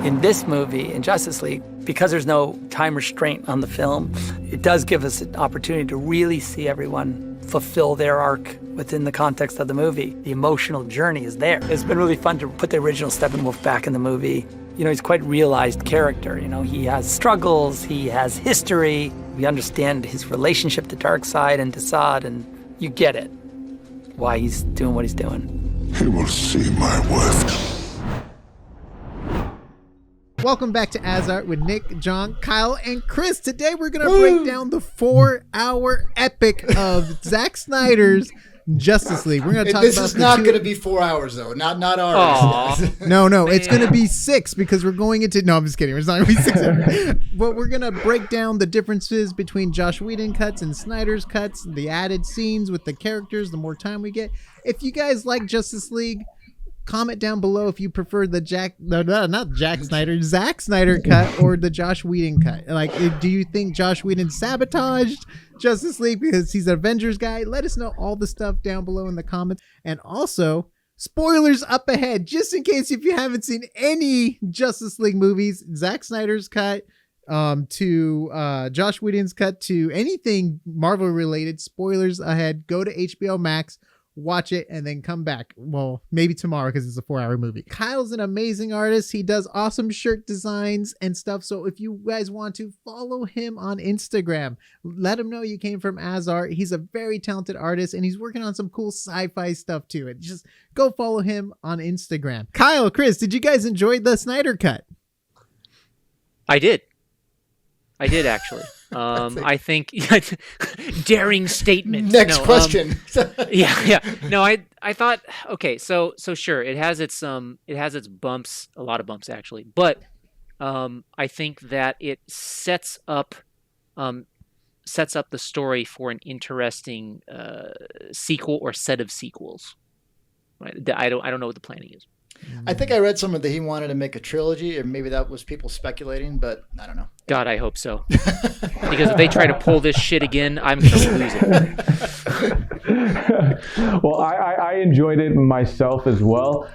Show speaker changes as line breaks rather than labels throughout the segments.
In this movie, in Justice League, because there's no time restraint on the film, it does give us an opportunity to really see everyone fulfill their arc within the context of the movie. The emotional journey is there. It's been really fun to put the original Steppenwolf back in the movie. You know, he's quite a realized character. You know, he has struggles, he has history. We understand his relationship to Darkseid and Desaad, and you get it, why he's doing what he's doing.
He will see my worth.
Welcome back to Azart with Nick, John, Kyle, and Chris. Today we're going to break down the 4-hour epic of Zack Snyder's Justice League. We're going to talk
this
about
is not going to be 4 hours though. Not ours.
No, it's going to be 6 because we're going into. No, I'm just kidding. It's not going to be 6 hours. But we're going to break down the differences between Joss Whedon cuts and Snyder's cuts, the added scenes with the characters, the more time we get. If you guys like Justice League, comment down below if you prefer the Zack Snyder cut or the Joss Whedon cut. Like, do you think Joss Whedon sabotaged Justice League because he's an Avengers guy? Let us know all the stuff down below in the comments. And also, spoilers up ahead, just in case if you haven't seen any Justice League movies, Zack Snyder's cut to Joss Whedon's cut to anything Marvel related, spoilers ahead. Go to HBO Max, watch it, and then come back. Well, maybe tomorrow because it's a 4-hour movie. Kyle's an amazing artist. He does awesome shirt designs and stuff. So if you guys want to follow him on Instagram, let him know you came from Azart. He's a very talented artist and he's working on some cool sci-fi stuff too. And just go follow him on Instagram. Kyle, Chris, did you guys enjoy the Snyder cut?
I did actually. I think daring statement.
Next question.
Yeah. No, I thought, okay, so sure, it has its bumps, a lot of bumps actually, but I think that it sets up the story for an interesting sequel or set of sequels. Right? I don't know what the planning is.
I think I read somewhere that he wanted to make a trilogy, or maybe that was people speculating, but I don't know.
God, I hope so. Because if they try to pull this shit again, I'm going to lose it.
Well, I enjoyed it myself as well.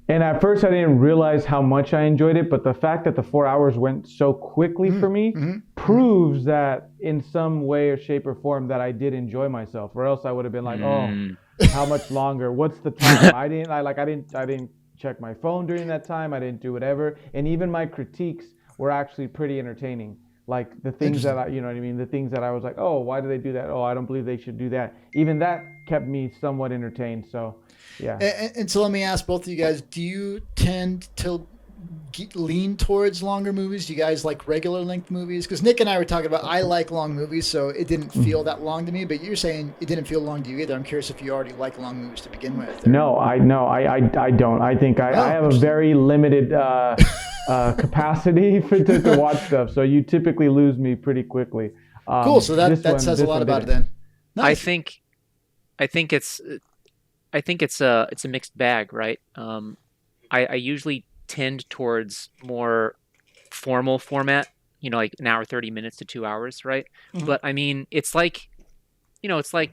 And at first I didn't realize how much I enjoyed it, but the fact that the 4 hours went so quickly for me proves that in some way or shape or form that I did enjoy myself, or else I would have been like, how much longer? What's the time? I didn't check my phone during that time. I didn't do whatever. And even my critiques were actually pretty entertaining. Like the things that the things that I was like, oh, why do they do that? Oh, I don't believe they should do that. Even that kept me somewhat entertained. So, yeah.
And so let me ask both of you guys, do you tend to lean towards longer movies? Do you guys like regular length movies? Because Nick and I were talking about, I like long movies, so it didn't feel that long to me, but you're saying it didn't feel long to you either. I'm curious if you already like long movies to begin with. Or...
No, I don't. I think I have a very limited capacity to watch stuff, so you typically lose me pretty quickly.
Cool, so that says a lot about it then. Nice.
I think it's a mixed bag, right? I usually tend towards more formal format, like an hour, 30 minutes to 2 hours, right? Mm-hmm. But I mean, it's like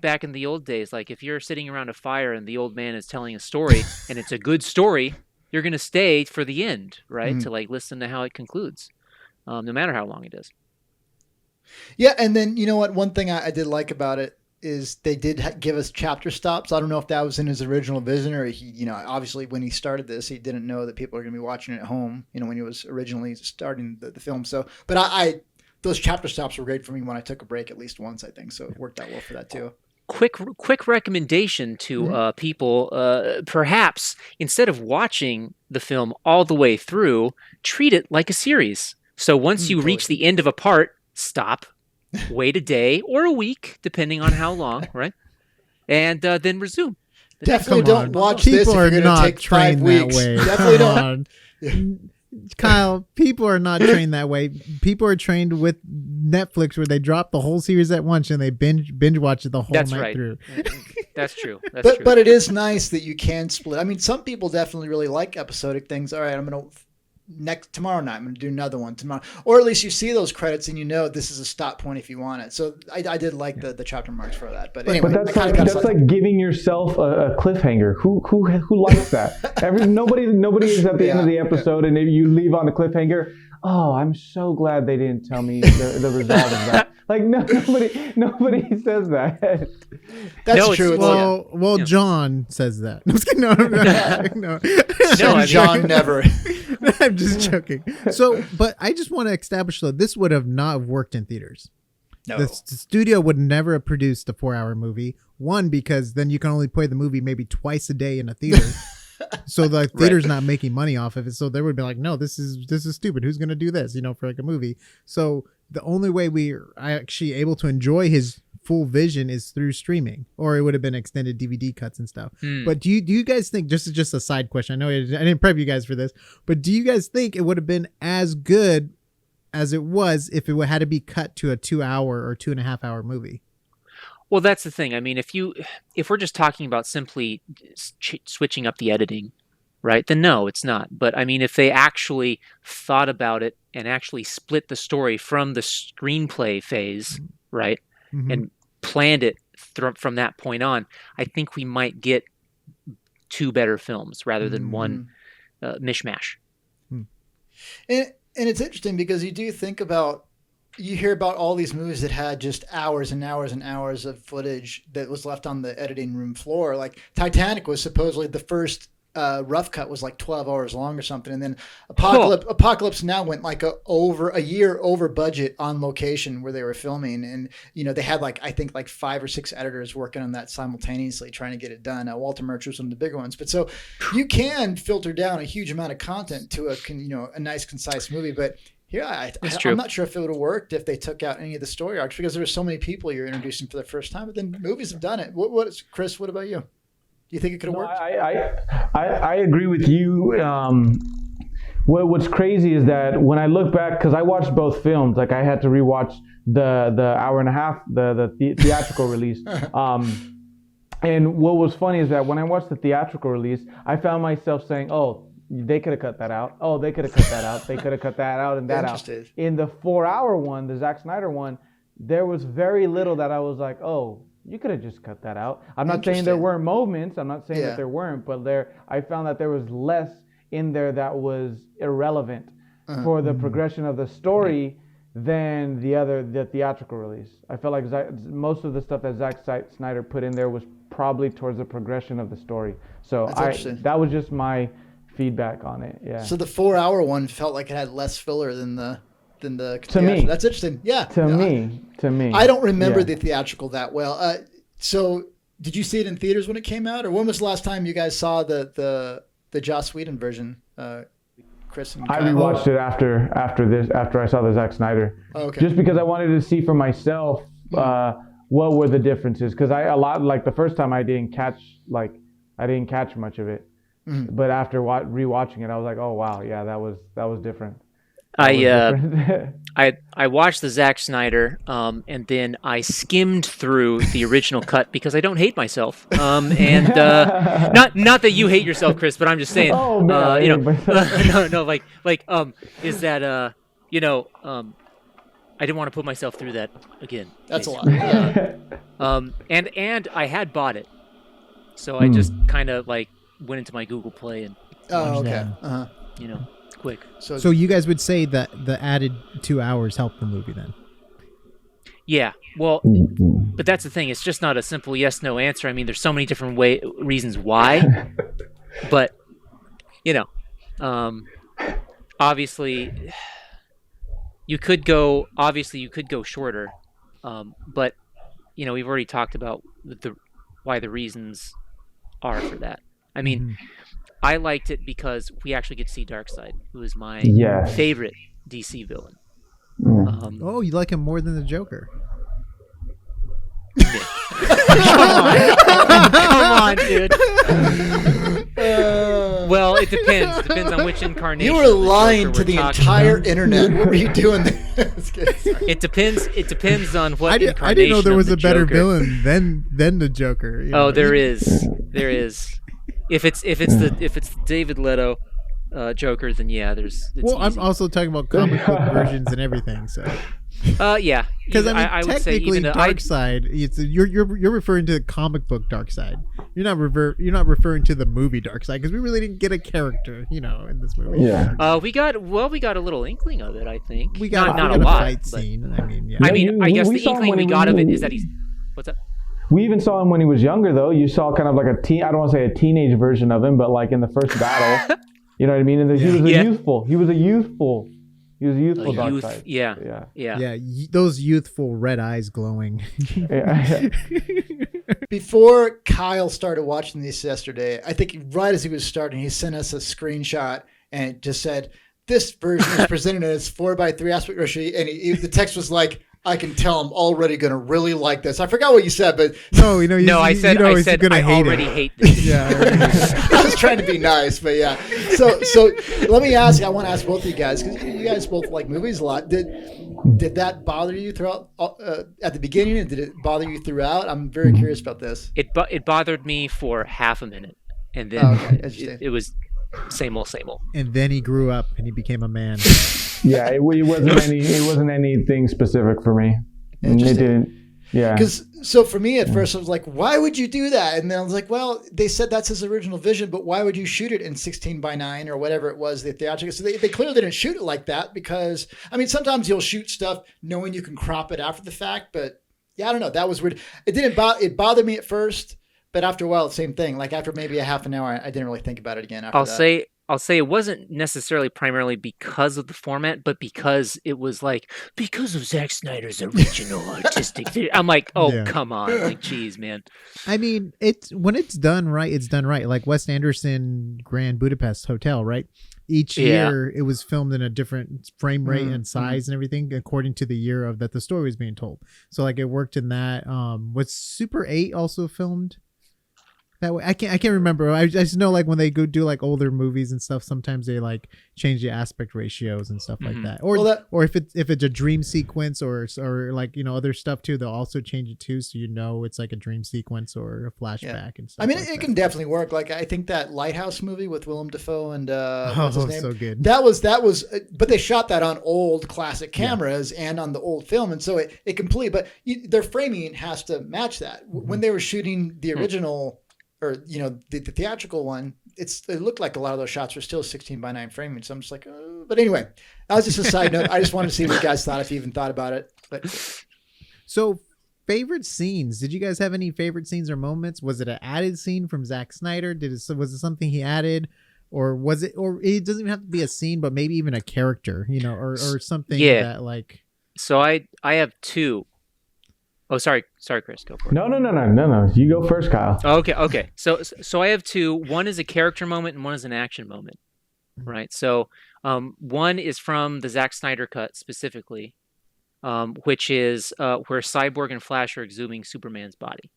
back in the old days, like if you're sitting around a fire and the old man is telling a story and it's a good story, you're going to stay for the end, right? Mm-hmm. To like listen to how it concludes, no matter how long it is.
Yeah. And then, you know what, one thing I did like about it is they did give us chapter stops. I don't know if that was in his original vision, or he, obviously when he started this, he didn't know that people are going to be watching it at home, when he was originally starting the film. So, but I those chapter stops were great for me when I took a break at least once, I think. So it worked out well for that too.
Quick recommendation to people, perhaps instead of watching the film all the way through, treat it like a series. So once you reach the end of a part, stop, wait a day or a week, depending on how long, right? And then resume.
Definitely don't watch this if you're going to take 5 weeks. Definitely don't.
Kyle, people are not trained that way. People are trained with Netflix where they drop the whole series at once and they binge watch it the whole night through.
That's true.
But it is nice that you can split. I mean, some people definitely really like episodic things. All right, I'm going to tomorrow night I'm going to do another one tomorrow, or at least you see those credits and you know this is a stop point if you want it. So I did like the chapter marks for that. But anyway,
But that's like giving yourself a cliffhanger. Who likes that? Nobody is at the end of the episode, and if you leave on a cliffhanger. Oh, I'm so glad they didn't tell me the result of that. Like nobody says that.
That's true.
Well, John says that. No, I'm just kidding. No.
No, I mean-
John never.
I'm just joking. So, but I just want to establish though, this would have not worked in theaters.
No.
The studio would never have produced a 4-hour movie. One, because then you can only play the movie maybe twice a day in a theater. So the theater's not making money off of it. So they would be like, no, this is stupid. Who's going to do this, for like a movie? So the only way we're actually able to enjoy his full vision is through streaming, or it would have been extended DVD cuts and stuff. But do you guys think, just a side question, I know I didn't prep you guys for this, but do you guys think it would have been as good as it was if it had to be cut to a 2-hour or 2.5-hour movie?
Well, that's the thing. I mean, if we're just talking about simply switching up the editing, right, then no, it's not. But I mean, if they actually thought about it and actually split the story from the screenplay phase, right, and planned it from that point on, I think we might get 2 better films rather than one mishmash.
And it's interesting because you hear about all these movies that had just hours and hours and hours of footage that was left on the editing room floor. Like Titanic was supposedly the first rough cut was like 12 hours long or something. And then Apocalypse Now went like over a year over budget on location where they were filming. And, they had I think 5 or 6 editors working on that simultaneously trying to get it done. Walter Murch was one of the bigger ones. But so you can filter down a huge amount of content to a nice, concise movie. But here, I'm not sure if it would have worked if they took out any of the story arcs because there were so many people you're introducing for the first time. But then movies have done it. Chris? What about you? Do you think it could have worked?
I agree with you. What's crazy is that when I look back, because I watched both films, I had to rewatch the hour and a half, the theatrical release. And what was funny is that when I watched the theatrical release, I found myself saying, "Oh, they could have cut that out. Oh, they could have cut that out. They could have cut that out and that out." In the 4-hour one, the Zack Snyder one, there was very little that I was like, "Oh, you could have just cut that out." I'm not saying there weren't moments. I'm not saying that there weren't, but I found that there was less in there that was irrelevant for the progression of the story than the theatrical release. I felt like most of the stuff that Zack Snyder put in there was probably towards the progression of the story. So that was just my feedback on it. Yeah.
So the 4-hour one felt like it had less filler than the
to me.
That's interesting. Yeah.
To me.
I don't remember the theatrical that well. So did you see it in theaters when it came out, or when was the last time you guys saw the Joss Whedon version? Chris and
I rewatched it after I saw the Zack Snyder.
Oh, okay.
Just because I wanted to see for myself what were the differences, because the first time I didn't catch much of it. But after rewatching it, I was like, "Oh wow, yeah, that was different."
I watched the Zack Snyder, and then I skimmed through the original cut because I don't hate myself. And not that you hate yourself, Chris, but I'm just saying.
Oh man,
is that I didn't want to put myself through that again.
That's basically a lot.
And I had bought it, so I just kind of went into my Google Play and watched that. Quick.
So you guys would say that the added 2 hours helped the movie then?
Yeah. Well, but that's the thing. It's just not a simple yes/no answer. I mean, there's so many different reasons why. But obviously, you could go shorter. But we've already talked about why the reasons are for that. I mean. I liked it because we actually get to see Darkseid, who is my favorite DC villain.
You like him more than the Joker?
Come on, dude. Well, it depends. It depends on which incarnation.
You were lying to the entire internet. What were you doing there?
It depends. It depends on what incarnation.
I didn't know there was
a
better villain than the Joker.
There is. There is. If it's David Leto, Joker, then yeah, it's
Well, I'm
easy.
also talking about comic book versions and everything. So,
Yeah,
because I mean,
I would say
technically,
even the
Darkseid, you're referring to the comic book Darkseid. You're not referring to the movie Darkseid because we really didn't get a character, in this movie.
Yeah.
we got a little inkling of it. I think
We got
not
a
a lot.
fight
but-
scene. I mean, yeah.
I mean, I guess
we
the
saw him
inkling
when
we
he
got of it
was-
is that he's. What's up?
We even saw him when he was younger, though. You saw kind of like a teen. I don't want to say a teenage version of him, but like in the first battle, you know what I mean. And he was a
Yeah.
youthful. He was a youthful
Youth,
Darkseid.
yeah,
Yeah.
yeah.
Yeah, those youthful red eyes glowing.
Yeah.
Before Kyle started watching this yesterday, I think right as he was starting, he sent us a screenshot and it just said, "This version is presented as 4:3 aspect ratio," and the text was like, "I can tell I'm already going to really like this." I forgot what you said, but
No,
No, I said
he's gonna
I
hate
already
it.
hate this.
Yeah,
I was trying to be nice, but yeah. So let me ask. I want to ask both of you guys because you guys both like movies a lot. Did that bother you throughout at the beginning, and did it bother you throughout? I'm very curious about this.
It bothered me for half a minute, and then
Oh, okay. As you say.
it was same old, same old.
and then he grew up and he became a man.
Yeah, it wasn't anything specific for me. It
Interesting.
didn't. Yeah.
Because so for me at first I was like, why would you do that? And then I was like, well, they said that's his original vision, but why would you shoot it in 16:9 or whatever it was, the theatrical? So they clearly didn't shoot it like that because I mean sometimes you'll shoot stuff knowing you can crop it after the fact, but yeah, I don't know. That was weird. It bothered me at first, but after a while, the same thing. Like after maybe a half an hour, I didn't really think about it again. After that.
I'll say it wasn't necessarily primarily because of the format, but because it was like because of Zack Snyder's original artistic. I'm like, oh
Yeah.
come on, like geez, man.
I mean, when it's done right, it's done right. Like Wes Anderson Grand Budapest Hotel, right? Each
Yeah.
year it was filmed in a different frame rate
Mhm,
and size and everything according to the year of that the story was being told. So like it worked in that. Was Super 8 also filmed that way? I can't remember. I just know like when they go do like older movies and stuff, sometimes they like change the aspect ratios and stuff like
Mhm.
that. Or
Well, that-
or if it's a dream sequence or like other stuff too, they'll also change it too, so it's like a dream sequence or a flashback and stuff.
I mean,
like
it
that.
can definitely work. Like I think that Lighthouse movie with Willem Dafoe and
Oh,
what's his name?
so good.
That was, but they shot that on old classic cameras and on the old film, and so it completely. But their framing has to match that. When they were shooting the original, or the theatrical one, it looked like a lot of those shots were still 16:9 framing. So I'm just like, oh. But anyway, that was just a side note. I just wanted to see what you guys thought, if you even thought about it. But
So, favorite scenes. Did you guys have any favorite scenes or moments? Was it an added scene from Zack Snyder? Was it something he added? Or was it, or it doesn't even have to be a scene, but maybe even a character, or something
Yeah.
that like,
So I have two. Oh, sorry, Chris, go for it.
No. You go first, Kyle.
Oh, okay. So I have two. One is a character moment and one is an action moment, right? So one is from the Zack Snyder cut specifically, which is where Cyborg and Flash are exhuming Superman's body.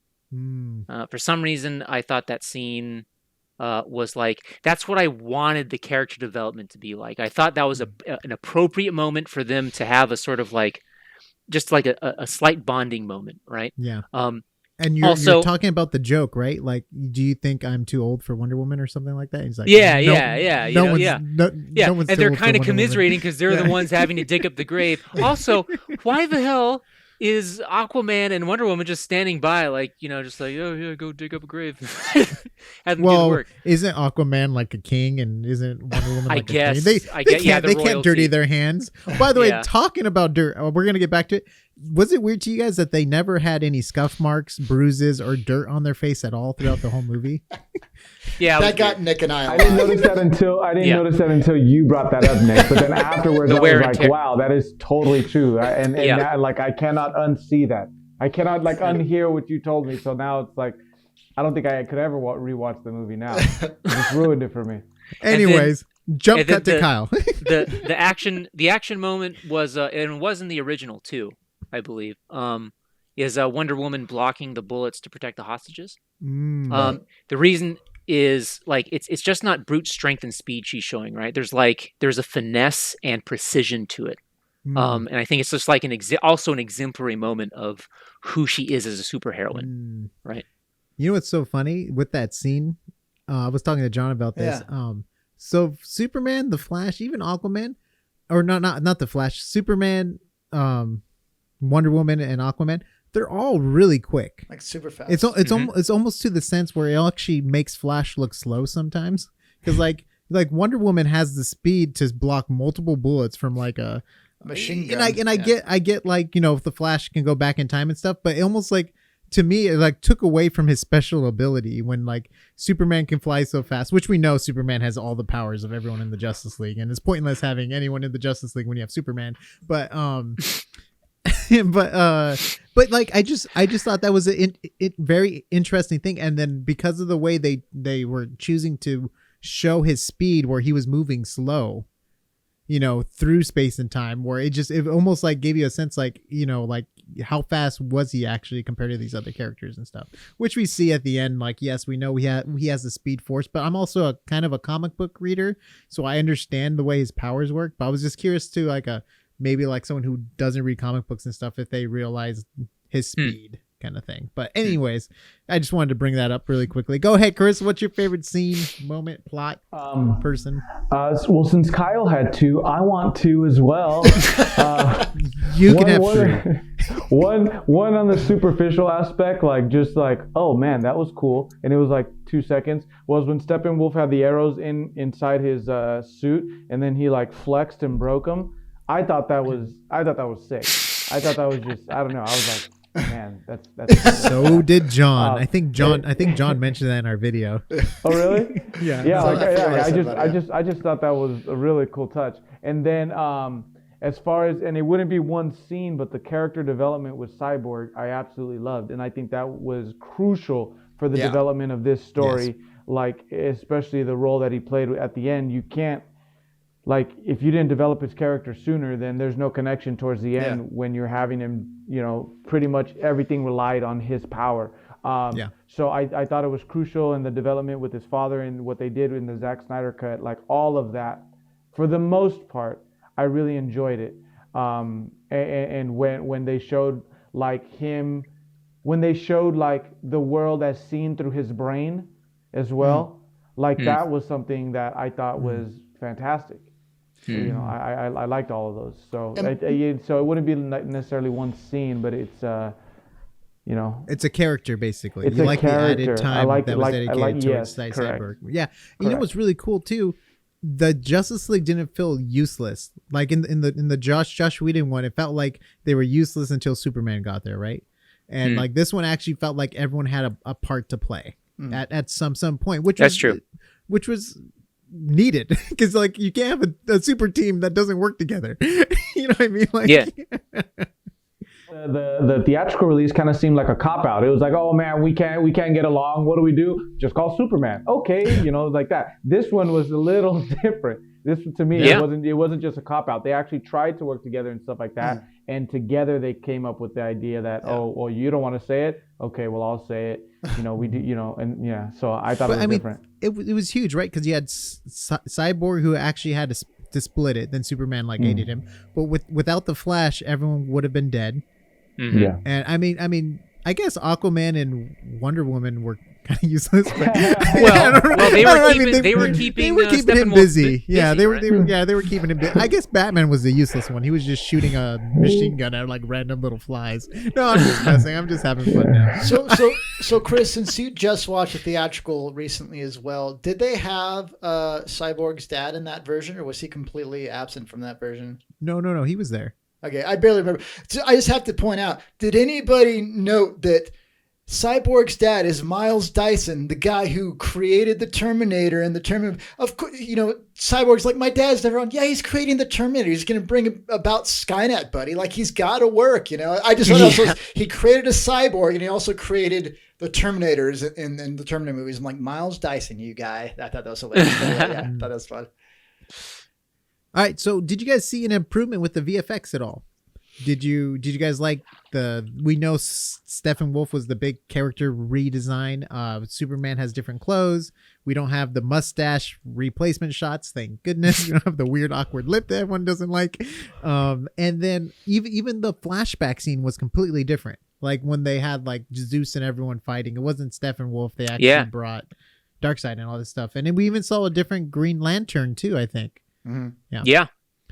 For some reason, I thought that scene was like, that's what I wanted the character development to be like. I thought that was an appropriate moment for them to have a sort of like, just like a slight bonding moment, right?
yeah.
Um,
And you're
also-
talking about the joke, right? Like, do you think I'm too old for Wonder Woman or something like that? He's like,
Yeah,
no,
yeah,
No
yeah,
one's,
yeah.
No,
Yeah,
no one's
and
too
they're
old for
kind of
Wonder Woman.
commiserating because they're
Yeah.
the ones having to dig up the grave. Also, why the hell is Aquaman and Wonder Woman just standing by, like, just like, oh yeah, go dig up a grave, have them do the
Well,
work?
isn't Aquaman like a king, and isn't Wonder Woman like a
guess-
king?
I guess, yeah,
they
the
can't dirty
royalty.
their hands. By the way,
Yeah.
talking about dirt, we're gonna get back to it. Was it weird to you guys that they never had any scuff marks, bruises, or dirt on their face at all throughout the whole movie?
Yeah, it
that
was
got
weird.
Nick and I.
I didn't notice that until you brought that up, Nick. But then afterwards,
The
I was
wear and
like,
tear.
wow, that is totally true. And
Yeah.
that, like, I cannot unsee that. I cannot like unhear what you told me. So now it's like, I don't think I could ever rewatch the movie now. It just ruined it for me.
Anyways, jump
and then
cut to Kyle.
the action moment was and it was in the original too, I believe. Is Wonder Woman blocking the bullets to protect the hostages? The reason is like it's just not brute strength and speed she's showing, right? There's a finesse and precision to it. And I think it's just like also an exemplary moment of who she is as a superheroine, right?
You know what's so funny with that scene? I was talking to John about this.
Yeah.
So Superman, the Flash, even Aquaman, or not the Flash, Superman, Wonder Woman, and Aquaman, they're all really quick.
Like super fast.
It's almost to the sense where it actually makes Flash look slow sometimes, because like Wonder Woman has the speed to block multiple bullets from like a
machine gun.
And I get like, you know, if the Flash can go back in time and stuff, but it almost like, to me, it like took away from his special ability when like Superman can fly so fast, which we know Superman has all the powers of everyone in the Justice League, and it's pointless having anyone in the Justice League when you have Superman. But but like I just thought that was a very interesting thing, and then because of the way they were choosing to show his speed, where he was moving slow, you know, through space and time, where it almost like gave you a sense like, you know, like how fast was he actually compared to these other characters and stuff, which we see at the end. Like, yes, we know he has the Speed Force, but I'm also a kind of a comic book reader, so I understand the way his powers work. But I was just curious to like maybe like someone who doesn't read comic books and stuff, if they realize his speed kind of thing. But anyways, I just wanted to bring that up really quickly. Go ahead, Chris. What's your favorite scene, moment, plot, person?
Well, since Kyle had two, I want two as well.
You can have three.
One on the superficial aspect, like just like, oh man, that was cool, and it was like 2 seconds, was when Steppenwolf had the arrows inside his suit, and then he like flexed and broke them. I thought that was sick. I thought that was just, I don't know. I was like, man, that's
so did John. I think John mentioned that in our video.
Oh really?
Yeah.
Yeah.
So
I just thought that was a really cool touch. And then as far as, and it wouldn't be one scene, but the character development with Cyborg, I absolutely loved, and I think that was crucial for the development of this story.
Yes.
Like especially the role that he played at the end. You can't, like, if you didn't develop his character sooner, then there's no connection towards the end when you're having him, you know, pretty much everything relied on his power. So I thought it was crucial in the development with his father and what they did in the Zack Snyder cut, like all of that. For the most part, I really enjoyed it. And when they showed like him, when they showed like the world as seen through his brain as well, like that was something that I thought was fantastic. You know, I liked all of those. So so it wouldn't be necessarily one scene, but it's you know,
it's a character basically.
It's
you
a
like
character.
the added time that was dedicated towards Cyborg. Yeah, you know what's really cool too? The Justice League didn't feel useless. Like in the Josh Whedon one, it felt like they were useless until Superman got there, right? And like this one actually felt like everyone had a part to play at some point, which
That's
was
true.
Which was needed, because like you can't have a super team that doesn't work together. You know what I mean? Like,
Yeah.
The theatrical release kind of seemed like a cop out. It was like, oh man, we can't get along. What do we do? Just call Superman. Okay, you know, like that. This one was a little different. This, to me, it wasn't just a cop out. They actually tried to work together and stuff like that. And together they came up with the idea that oh, you don't want to say it. Okay, well I'll say it. You know, we do. You know, and yeah. So I thought it was different.
It was huge, right? Because you had Cyborg, who actually had to split it. Then Superman like aided him. But without the Flash, everyone would have been dead.
Mm-hmm.
Yeah.
And I mean, I guess Aquaman and Wonder Woman were kind of useless. But
they were keeping
him busy. Yeah, they were
right?
keeping him busy. I guess Batman was the useless one. He was just shooting a machine gun at like random little flies. No, I'm just messing. I'm just having fun now.
So Chris, since you just watched the theatrical recently as well, did they have Cyborg's dad in that version, or was he completely absent from that version?
No, he was there.
Okay, I barely remember. So I just have to point out, did anybody note that Cyborg's dad is Miles Dyson, the guy who created the Terminator and the Terminator? Of course, you know, Cyborg's like, my dad's never on. Yeah, he's creating the Terminator. He's going to bring about Skynet, buddy. Like, he's got to work, you know? I just thought he created a cyborg, and he also created the Terminators in the Terminator movies. I'm like, Miles Dyson, you guy. I thought that was hilarious. I thought that was fun.
All right, so did you guys see an improvement with the VFX at all? Did you guys like we know Steppenwolf was the big character redesign. Superman has different clothes. We don't have the mustache replacement shots, thank goodness. We don't have the weird awkward lip that everyone doesn't like. And then even the flashback scene was completely different. Like when they had like Zeus and everyone fighting, it wasn't Steppenwolf they actually brought Darkseid and all this stuff. And then we even saw a different Green Lantern too, I think.
Yeah.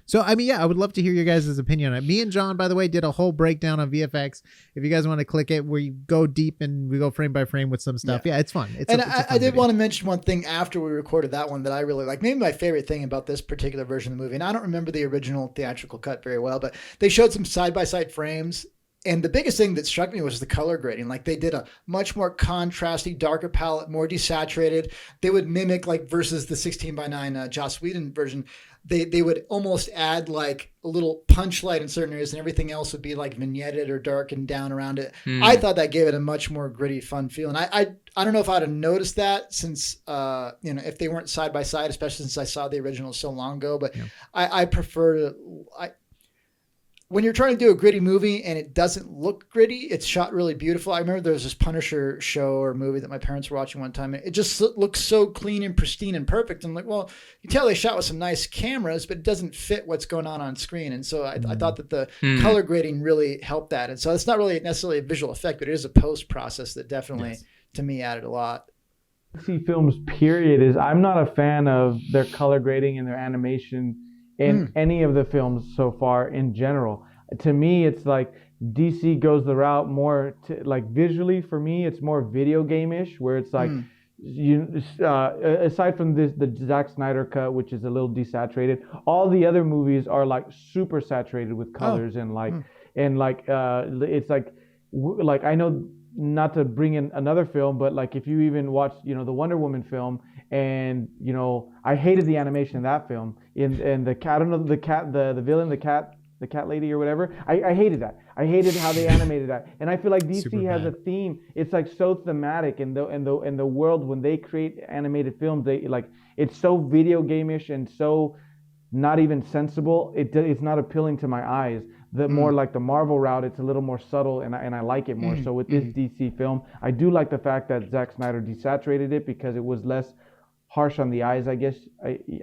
So, I mean, yeah, I would love to hear your guys' opinion on it. Me and John, by the way, did a whole breakdown on VFX. If you guys want to click it, we go deep and we go frame by frame with some stuff. Yeah, it's fun. It's
and
a fun
I did
video.
want to mention one thing after we recorded that one that I really like. Maybe my favorite thing about this particular version of the movie, and I don't remember the original theatrical cut very well, but they showed some side-by-side frames. And the biggest thing that struck me was the color grading. Like they did a much more contrasty, darker palette, more desaturated. They would mimic like versus the 16:9 Joss Whedon version. They would almost add like a little punch light in certain areas, and everything else would be like vignetted or darkened down around it. I thought that gave it a much more gritty, fun feel. And I don't know if I'd have noticed that since if they weren't side by side, especially since I saw the original so long ago. But I prefer when you're trying to do a gritty movie and it doesn't look gritty, it's shot really beautiful. I remember there was this Punisher show or movie that my parents were watching one time. And it just looks so clean and pristine and perfect. I'm like, well, you can tell they shot with some nice cameras, but it doesn't fit what's going on screen. And so I thought that the color grading really helped that. And so it's not really necessarily a visual effect, but it is a post process that definitely, to me, added a lot.
DC films, period, is I'm not a fan of their color grading and their animation in any of the films so far in general. To me, it's like DC goes the route more to like visually. For me, it's more video game-ish, where it's like aside from the Zack Snyder cut, which is a little desaturated, all the other movies are like super saturated with colors and it's like I know, not to bring in another film, but like if you even watch the Wonder Woman film, and I hated the animation in that film, in the cat, I don't know, the villain, the cat lady or whatever. I hated that. I hated how they animated that. And I feel like DC has a theme. It's like so thematic in the world when they create animated films. They like it's so video game-ish and so not even sensible. It's not appealing to my eyes. The more like the Marvel route, it's a little more subtle, and I like it more. So with this DC film, I do like the fact that Zack Snyder desaturated it because it was less harsh on the eyes, I guess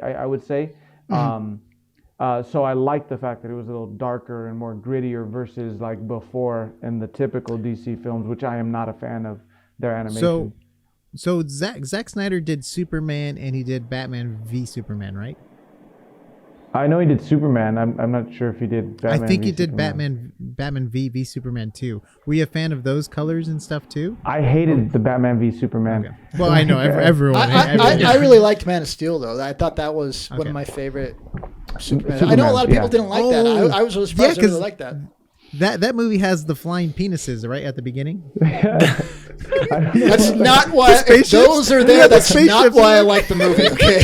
I would say. So I like the fact that it was a little darker and more grittier versus like before in the typical DC films, which I am not a fan of their animation.
So Zack Snyder did Superman and he did Batman v Superman, right?
I know he did Superman. I'm not sure if he did Batman.
I think
v
he did
Superman.
Batman v Superman too. Were you a fan of those colors and stuff too?
I hated the Batman v Superman.
Okay. Well, I know everyone.
I really liked Man of Steel though. I thought that was one of my favorite Superman. I know a lot of people didn't like that. I was really surprised I really liked that.
That movie has the flying penises right at the beginning.
That's not why those are there. That's not why I like the movie. Okay.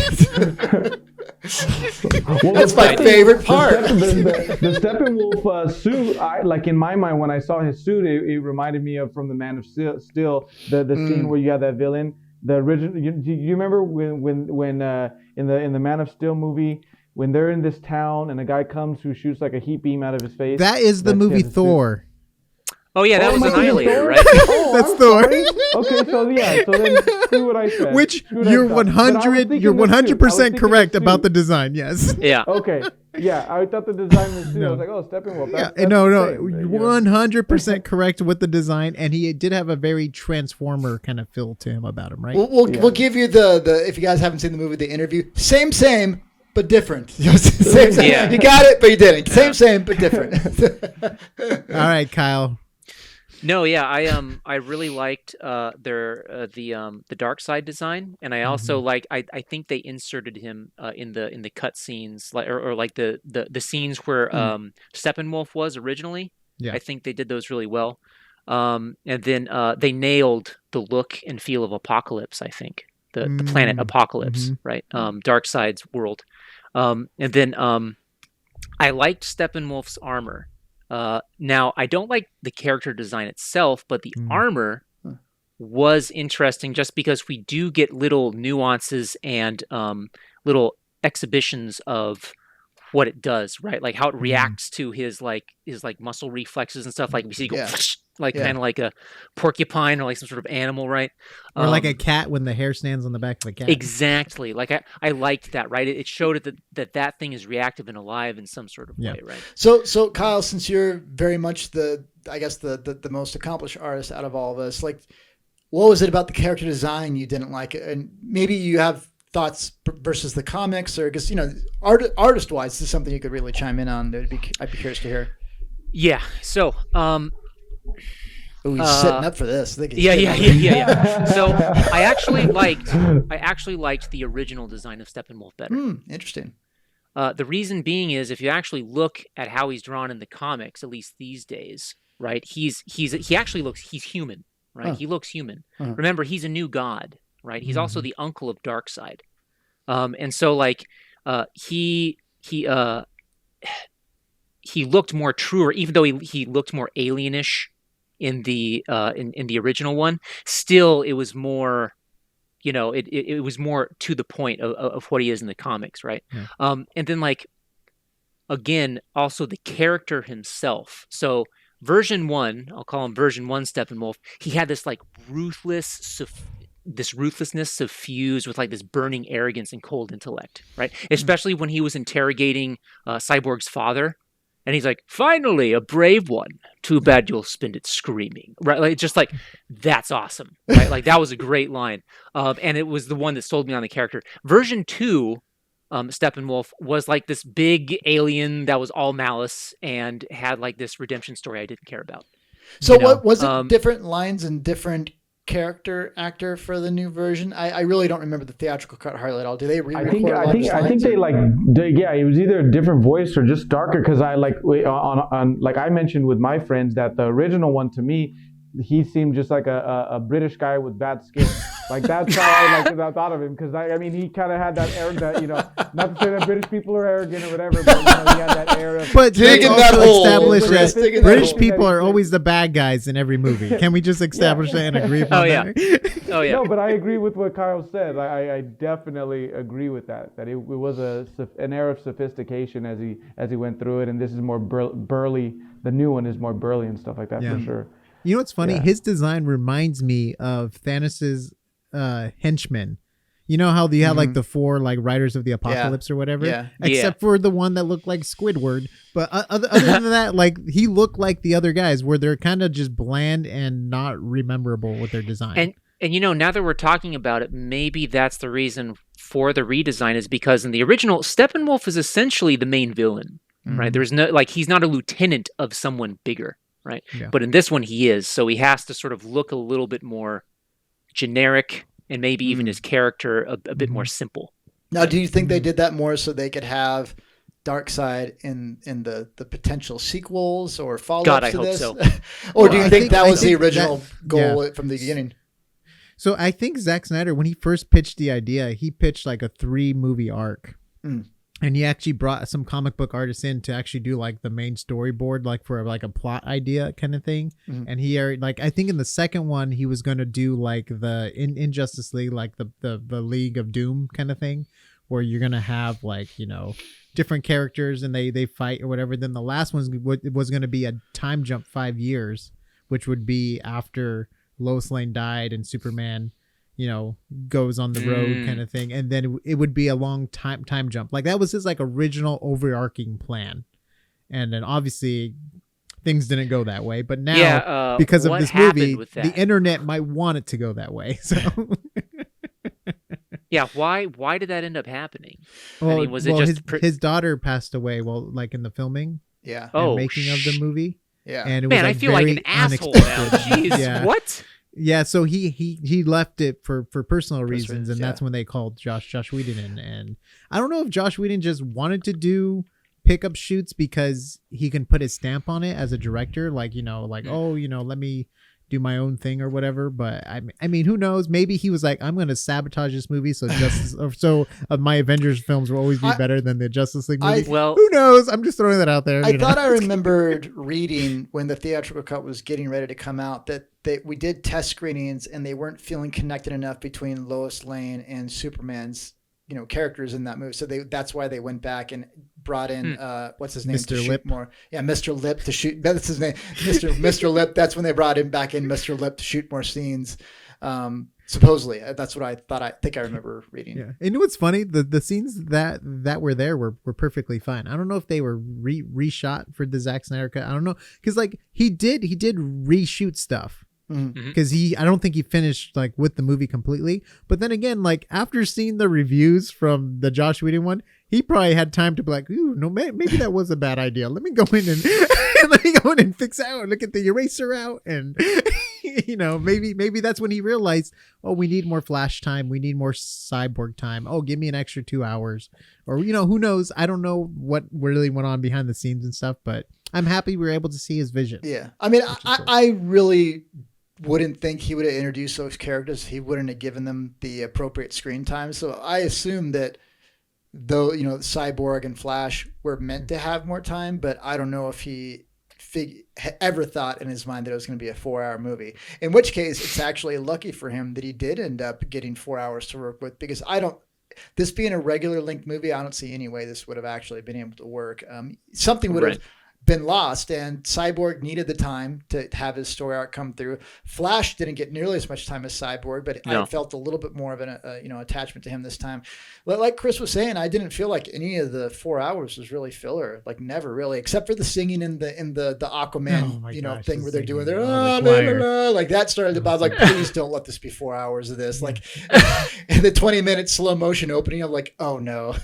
That's my favorite part.
The Steppenwolf suit, like in my mind, when I saw his suit, it reminded me of from the Man of Steel, the scene where you have that villain, the original. Do you remember when in the Man of Steel movie, when they're in this town and a guy comes who shoots like a heat beam out of his face?
That is the movie Thor.
Oh yeah, that was Annihilator, right?
That's Thor.
Okay, so then do what I said.
Which you're 100% correct about the design. Yes.
Yeah.
Okay. Yeah, I thought the design was too. I was like, oh, Steppenwolf. That's
100% correct with the design, and he did have a very Transformer kind of feel to him about him, right?
We'll give you the if you guys haven't seen the movie, the interview. Same, but different. Same.
Yeah.
You got it, but you didn't. Same, but different.
All right, Kyle.
No, yeah, I really liked the Darkseid design, and I also I think they inserted him in the cut scenes, or like the scenes where Steppenwolf was originally. Yeah. I think they did those really well, and then they nailed the look and feel of Apocalypse. I think the planet Apocalypse, right? Darkseid's world, and then I liked Steppenwolf's armor. Now, I don't like the character design itself, but the armor was interesting just because we do get little nuances and little exhibitions of what it does, right? Like how it reacts to his muscle reflexes and stuff. Like we see go kind of like a porcupine or like some sort of animal, right?
Or like a cat when the hair stands on the back of a cat.
Exactly. Like I liked that, right? It showed that thing is reactive and alive in some sort of way, right?
So Kyle, since you're very much the most accomplished artist out of all of us, like what was it about the character design you didn't like? And maybe you have thoughts versus the comics, or because artist wise, this is something you could really chime in on. I'd be curious to hear.
Yeah. So,
Oh, he's setting up for this. I think he's
yeah. So I actually liked the original design of Steppenwolf better.
Interesting.
The reason being is if you actually look at how he's drawn in the comics, at least these days, right? He actually looks human, right?
Huh.
He looks human.
Uh-huh.
Remember, he's a new god, right? He's also the uncle of Darkseid. And so like he looked more truer, even though he looked more alienish in the original one. Still, it was more, it was more to the point of what he is in the comics, right?
Yeah.
And then like again, also the character himself. So version 1, I'll call him version 1 Steppenwolf. He had this like ruthlessness suffused with like this burning arrogance and cold intellect, right? Especially when he was interrogating Cyborg's father, and he's like, "Finally, a brave one. Too bad you'll spend it screaming." Right? Like just like that's awesome, right? Like that was a great line, and it was the one that sold me on the character. Version 2, Steppenwolf was like this big alien that was all malice and had like this redemption story I didn't care about.
So what was it? Different lines and different character actor for the new version? I really don't remember the theatrical cut hardly at all. Do they re-record
I think they it was either a different voice or just darker, because I like on like I mentioned with my friends that the original one to me, he seemed just like a British guy with bad skin. Like that's how I thought of him, because I mean he kind of had that air that not to say that British people are arrogant or whatever, but he had that air of.
But
digging
let's
that
also
hole.
establish
Let's
that
dig in that
British
hole.
people are always the bad guys in every movie. Can we just establish that and agree upon that?
Oh yeah.
No, but I agree with what Kyle said. I definitely agree with that. That it was an air of sophistication as he went through it, and this is more burly. The new one is more burly and stuff like that for sure.
You know what's funny?
Yeah.
His design reminds me of Thanos's henchmen. You know how you have like the 4 like Riders of the Apocalypse or whatever?
Yeah.
Except for the one that looked like Squidward. But other than that, like he looked like the other guys where they're kind of just bland and not rememberable with their design.
And now that we're talking about it, maybe that's the reason for the redesign, is because in the original, Steppenwolf is essentially the main villain, right? There's no, like, he's not a lieutenant of someone bigger, right?
Yeah.
But in this one, he is. So he has to sort of look a little bit more generic, and maybe even his character a bit more simple.
Now, do you think they did that more so they could have Darkseid in the potential sequels or follow-ups
God, I
to
hope
this?
so.
Or do you
I
think
think-
that
I
was the
think
original
that-
goal
yeah.
from the beginning?
So I think Zack Snyder, when he first pitched the idea, he pitched like a 3-movie arc. And he actually brought some comic book artists in to actually do like the main storyboard, like for like a plot idea kind of thing. And he like, I think in the second one, he was going to do like the in Justice League, like the League of Doom kind of thing, where you're going to have like, different characters and they fight or whatever. Then the last one was going to be a time jump 5 years, which would be after Lois Lane died and Superman goes on the road kind of thing, and then it would be a long time jump. Like that was his like original overarching plan, and then obviously things didn't go that way. But now, because of
what
this movie,
happened with that?
the internet might want it to go that way. So,
Yeah, why did that end up happening?
well,
I mean, was it just
his daughter passed away while like in the filming
Yeah.
and making of the movie?
Yeah.
And it
Man,
was,
I
like,
feel like
very
an asshole now.
unexpected.
Jeez,
Yeah.
what?
Yeah, so he left it for personal reasons,
reasons,
and
yeah.
that's when they called Josh Whedon in. And I don't know if Josh Whedon just wanted to do pickup shoots because he can put his stamp on it as a director, like let me do my own thing or whatever. But I mean, who knows? Maybe he was like, I'm going to sabotage this movie so my Avengers films will always be better than the Justice League movies.
Well,
Who knows? I'm just throwing that out there.
I thought I remembered reading when the theatrical cut was getting ready to come out that we did test screenings and they weren't feeling connected enough between Lois Lane and Superman's characters in that movie. So that's why they went back and brought in what's his name
Mr.
to shoot
Lip.
more. Yeah, Mr. Lip to shoot. That's his name, Mr. Lip. That's when they brought him back in, Mr. Lip, to shoot more scenes. Supposedly, that's what I think I remember reading.
Yeah, and you know what's funny? The scenes that were there were perfectly fine. I don't know if they were reshot for the Zack Snyder cut. I don't know, because like he did reshoot stuff because I don't think he finished like with the movie completely. But then again, like after seeing the reviews from the Josh Whedon one, he probably had time to be like, ooh, no, maybe that was a bad idea. Let me go in and fix out, look at the eraser out, and maybe that's when he realized, oh, we need more Flash time, we need more Cyborg time. Oh, give me an extra 2 hours, or who knows? I don't know what really went on behind the scenes and stuff, but I'm happy we were able to see his vision.
Yeah, I mean, I really wouldn't think he would have introduced those characters. He wouldn't have given them the appropriate screen time. So I assume that though, Cyborg and Flash were meant to have more time, but I don't know if he ever thought in his mind that it was going to be a 4-hour movie, in which case it's actually lucky for him that he did end up getting 4 hours to work with, because this being a regular length movie, I don't see any way this would have actually been able to work. Something would have been lost, and Cyborg needed the time to have his story arc come through. Flash didn't get nearly as much time as Cyborg, but I felt a little bit more of an attachment to him this time. Like Chris was saying, I didn't feel like any of the 4 hours was really filler, like never really, except for the singing in the Aquaman thing where they're doing their like that started about like, please don't let this be 4 hours of this, like and the 20-minute slow motion opening, I'm like, oh no.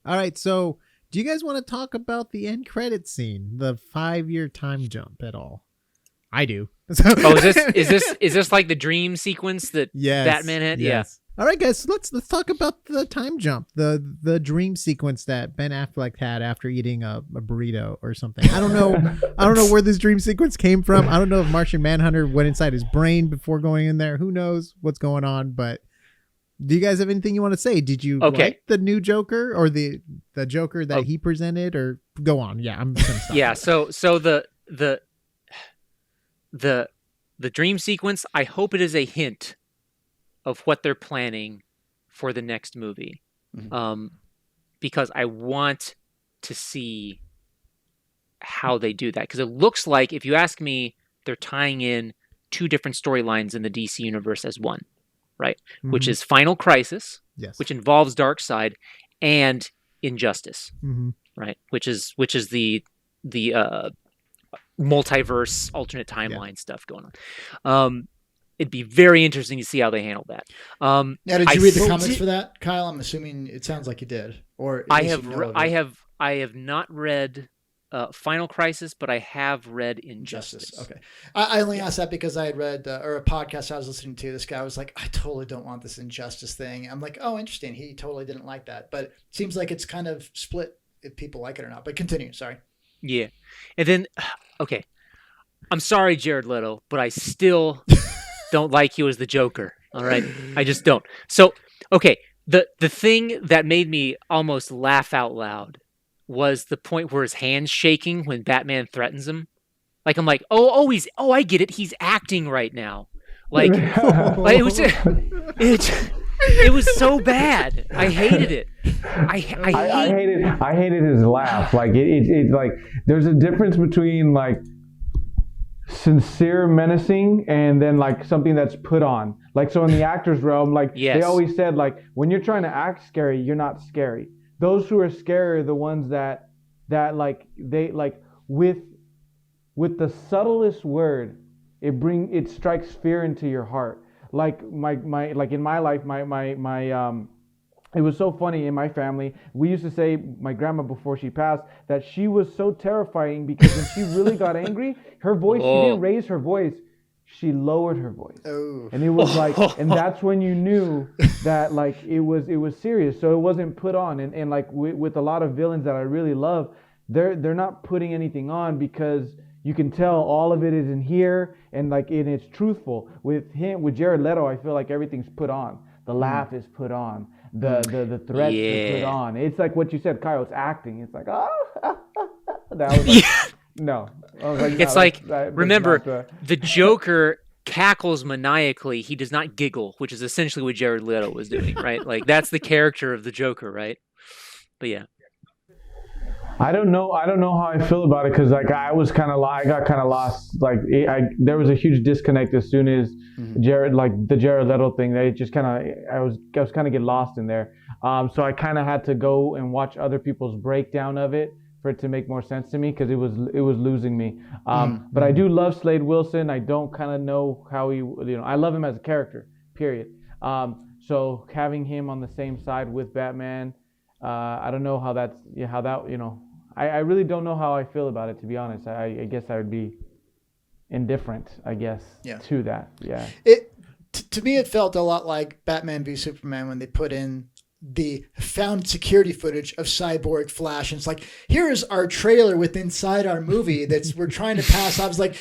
All right, so do you guys want to talk about the end credit scene, the 5-year time jump at all? I do.
Is this like the dream sequence that Batman had?
Yes. Yeah. All right, guys. So let's talk about the time jump, the dream sequence that Ben Affleck had after eating a burrito or something. I don't know where this dream sequence came from. I don't know if Martian Manhunter went inside his brain before going in there. Who knows what's going on? But do you guys have anything you want to say? Did you like the new Joker or the Joker that he presented, or go on? Yeah, I'm gonna stop.
Yeah, so the dream sequence, I hope it is a hint of what they're planning for the next movie. Because I want to see how they do that, because it looks like, if you ask me, they're tying in 2 different storylines in the DC universe as one. Right, which is Final Crisis, which involves Darkseid, and Injustice, right, which is the multiverse, alternate timeline stuff going on. It'd be very interesting to see how they handle that.
Now, did you read the comments for that, Kyle? I'm assuming it sounds like you did, or
I have not read Final Crisis, but I have read Injustice.
Okay. I only asked that because I had read or a podcast I was listening to. This guy was like, I totally don't want this Injustice thing. I'm like, oh, interesting. He totally didn't like that, but it seems like it's kind of split if people like it or not. But continue. Sorry.
Yeah. And then, okay. I'm sorry, Jared Leto, but I still don't like you as the Joker. All right. I just don't. So, okay. The thing that made me almost laugh out loud was the point where his hand's shaking when Batman threatens him. Like, I'm like, I get it. He's acting right now. Like, like it was so bad. I hated it. I
hated his laugh. Like it like there's a difference between like sincere menacing and then like something that's put on. Like, so in the actor's realm, like they always said, like, when you're trying to act scary, you're not scary. Those who are scary are the ones that like they like with the subtlest word, it strikes fear into your heart. Like my like in my life, my it was so funny in my family. We used to say, my grandma before she passed, that she was so terrifying because when she really got angry, her voice, she didn't raise her voice, she lowered her voice. Oh. And it was like, and that's when you knew that like it was serious. So it wasn't put on. And like with a lot of villains that I really love, they're not putting anything on because you can tell all of it is in here and like it's truthful. With Jared Leto, I feel like everything's put on. The laugh is put on. The threats are put on. It's like what you said, Kyle. It's acting. It's like, that was like, no. I was like, no,
it's like, remember, the Joker cackles maniacally. He does not giggle, which is essentially what Jared Leto was doing, right? Like, that's the character of the Joker, right? But yeah.
I don't know how I feel about it because like I got kind of lost. Like there was a huge disconnect as soon as the Jared Leto thing. They just I was kind of get lost in there. So I kind of had to go and watch other people's breakdown of it for it to make more sense to me because it was losing me. But I do love Slade Wilson. I don't kind of know how he, I love him as a character, period. So having him on the same side with Batman, I don't know I really don't know how I feel about it, to be honest. I guess I would be indifferent, to that. Yeah.
To me, it felt a lot like Batman v Superman when they put in the found security footage of Cyborg, Flash, and it's like, here's our trailer with inside our movie that's we're trying to pass. I was like,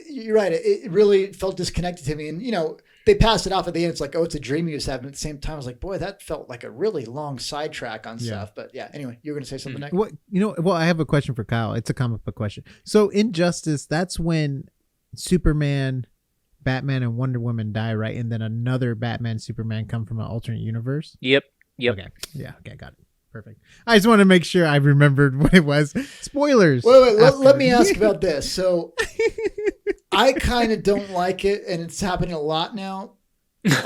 you're right. It really felt disconnected to me. And, they passed it off at the end. It's like, oh, it's a dream you was having. At the same time, I was like, boy, that felt like a really long sidetrack on stuff. But yeah, anyway, you were going to say something next.
Well, I have a question for Kyle. It's a comic book question. So Injustice, that's when Superman, Batman, and Wonder Woman die, right? And then another Batman, Superman come from an alternate universe?
Yep.
Okay. Yeah, okay, got it. Perfect. I just want to make sure I remembered what it was. Spoilers.
Wait. Let me ask about this. So I kind of don't like it, and it's happening a lot now.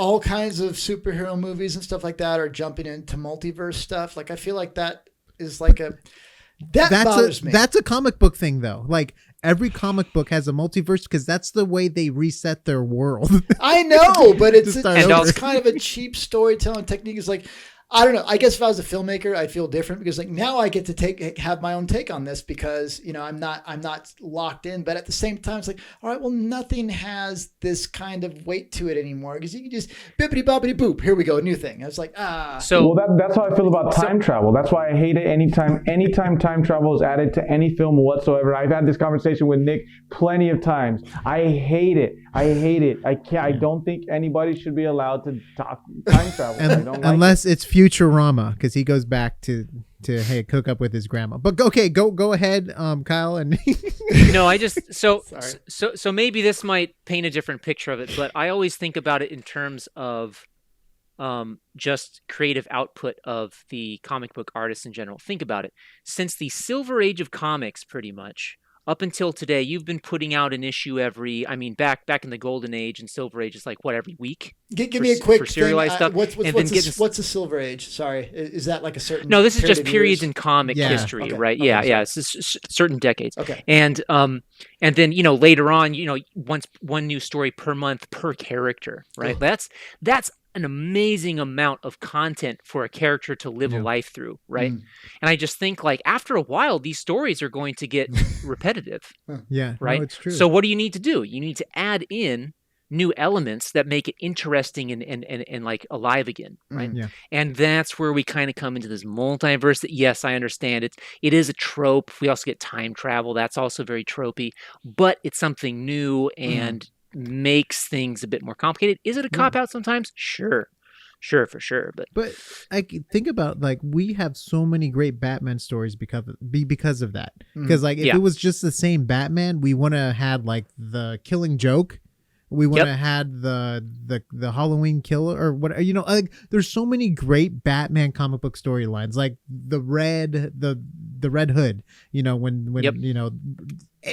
All kinds of superhero movies and stuff like that are jumping into multiverse stuff. Like, I feel like that is like that bothers me.
That's a comic book thing, though. Like, every comic book has a multiverse because that's the way they reset their world.
I know, but it's
over.
kind of a cheap storytelling technique. It's like, I don't know. I guess if I was a filmmaker, I'd feel different because like now I get to have my own take on this because, I'm not locked in, but at the same time, it's like, all right, well, nothing has this kind of weight to it anymore because you can just bippity boppity boop. Here we go. A new thing. I was like,
So that's how I feel about time travel. That's why I hate it anytime time travel is added to any film whatsoever. I've had this conversation with Nick plenty of times. I hate it. I don't think anybody should be allowed to talk time travel.
Unless it's Futurama, because he goes back to cook up with his grandma. But okay, go ahead, Kyle. And
no, I just so maybe this might paint a different picture of it, but I always think about it in terms of just creative output of the comic book artists in general. Think about it. Since the Silver Age of comics, pretty much, up until today, you've been putting out an issue back in the Golden Age and Silver Age, it's like, every week?
Give me a quick
for serialized
thing.
Stuff.
What's the Silver Age? Sorry. Is that like a certain...
No, this is just periods in comic history,
okay.
right?
Okay,
Yeah. It's just certain decades.
Okay.
And then, later on, once one new story per month per character, right?
Oh.
That's an amazing amount of content for a character to live a life through, right? And I just think like after a while, these stories are going to get repetitive.
Yeah,
right.
No, it's true.
So what do you need to do? You need to add in new elements that make it interesting and like alive again, right?
Yeah.
And that's where we kind of come into this multiverse that, yes, I understand it is a trope. We also get time travel. That's also very tropey, but it's something new and makes things a bit more complicated. Is it a cop out sometimes? Sure, for sure. But
I think about like we have so many great Batman stories because of that. Because like if it was just the same Batman, we wouldn't have had like the Killing Joke. We wouldn't have had the Halloween Killer or what, like there's so many great Batman comic book storylines, like the Red Hood,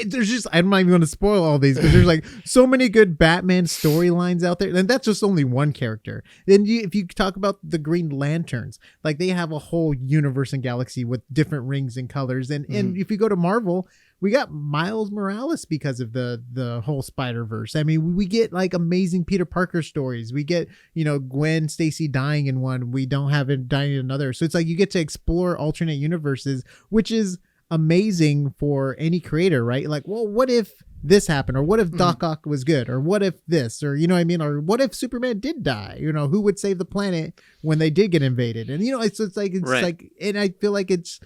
there's just, I'm not even going to spoil all these, but there's like so many good Batman storylines out there. And that's just only one character. Then if you talk about the Green Lanterns, like they have a whole universe and galaxy with different rings and colors. And if you go to Marvel, we got Miles Morales because of the whole Spider-Verse. I mean, we get like amazing Peter Parker stories. We get, Gwen Stacy dying in one. We don't have it dying in another. So it's like you get to explore alternate universes, which is amazing for any creator, right? Like, well, what if this happened? Or what if Doc Ock was good? Or what if this? Or, Or what if Superman did die? Who would save the planet when they did get invaded? And, it's like, and I feel like it's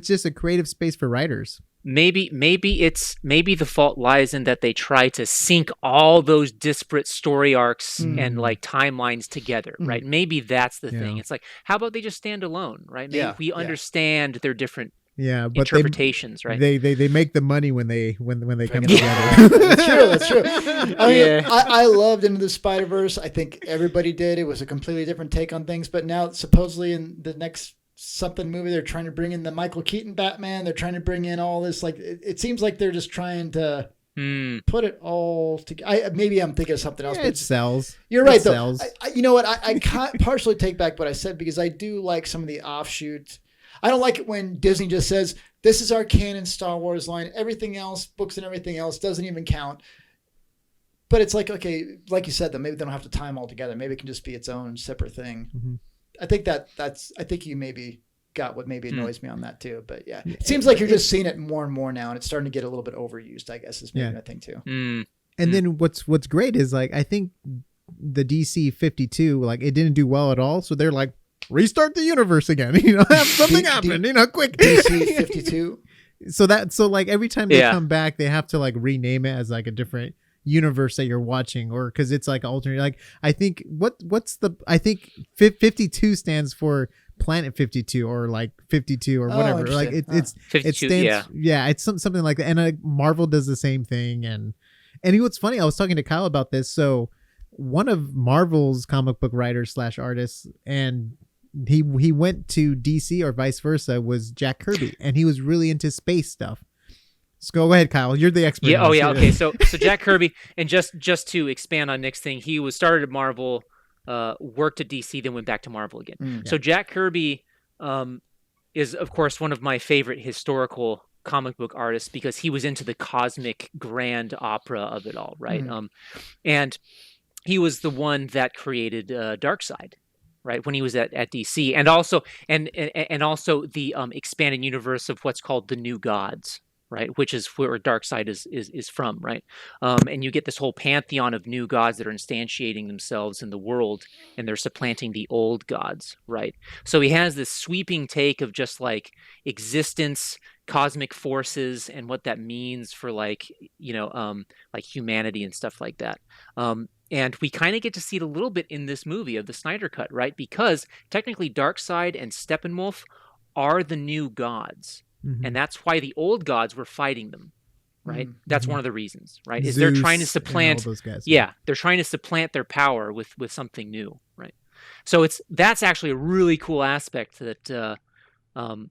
just a creative space for writers.
Maybe the fault lies in that they try to sync all those disparate story arcs and like timelines together, right? Maybe that's the thing. It's like, how about they just stand alone, right? Maybe we understand their different
but
interpretations, right?
They make the money when they come together.
That's true. I mean, I loved Into the Spider-Verse. I think everybody did. It was a completely different take on things. But now, supposedly in the next something movie, they're trying to bring in the Michael Keaton Batman. They're trying to bring in all this. Like it seems like they're just trying to put it all together. Maybe I'm thinking of something else.
Yeah,
but
it sells.
You're right,
Sells.
though. You know what? I can't partially take back what I said because I do like some of the offshoot. I don't like it when Disney just says, this is our canon Star Wars line. Everything else, books and everything else doesn't even count. But it's like, okay, like you said, that maybe they don't have to tie them all together. Maybe it can just be its own separate thing.
Mm-hmm.
I think I think you maybe got what maybe annoys me on that too. But yeah, it seems like you're just seeing it more and more now, and it's starting to get a little bit overused, I guess, is maybe my thing too.
And then what's great is like, I think the DC 52, like it didn't do well at all. So they're like, restart the universe again, have something happen, quick.
DC 52.
So like every time they come back, they have to like rename it as like a different universe that you're watching, or because it's like alternate. Like I think I think 52 stands for Planet 52 or like 52 or whatever. Like it stands, it's something like that. And Marvel does the same thing. And what's funny, I was talking to Kyle about this. So one of Marvel's comic book writers / artists, and he went to DC or vice versa, was Jack Kirby, and he was really into space stuff. So go ahead, Kyle. You're the expert.
Yeah. Oh, yeah. Okay. So Jack Kirby, and just to expand on Nick's thing, he started at Marvel, worked at DC, then went back to Marvel again. So Jack Kirby is, of course, one of my favorite historical comic book artists because he was into the cosmic grand opera of it all, right? And he was the one that created Darkseid, right, when he was at DC, and also the expanded universe of what's called the New Gods, right, which is where Darkseid is from, right? And you get this whole pantheon of new gods that are instantiating themselves in the world, and they're supplanting the old gods, right? So he has this sweeping take of just like existence, cosmic forces, and what that means for like humanity and stuff like that. And we kind of get to see it a little bit in this movie of the Snyder Cut, right? Because technically Darkseid and Steppenwolf are the new gods. And that's why the old gods were fighting them, right? That's one of the reasons, right? Is they're trying to supplant
those guys.
They're trying to supplant their power with something new, right? So that's actually a really cool aspect that I'm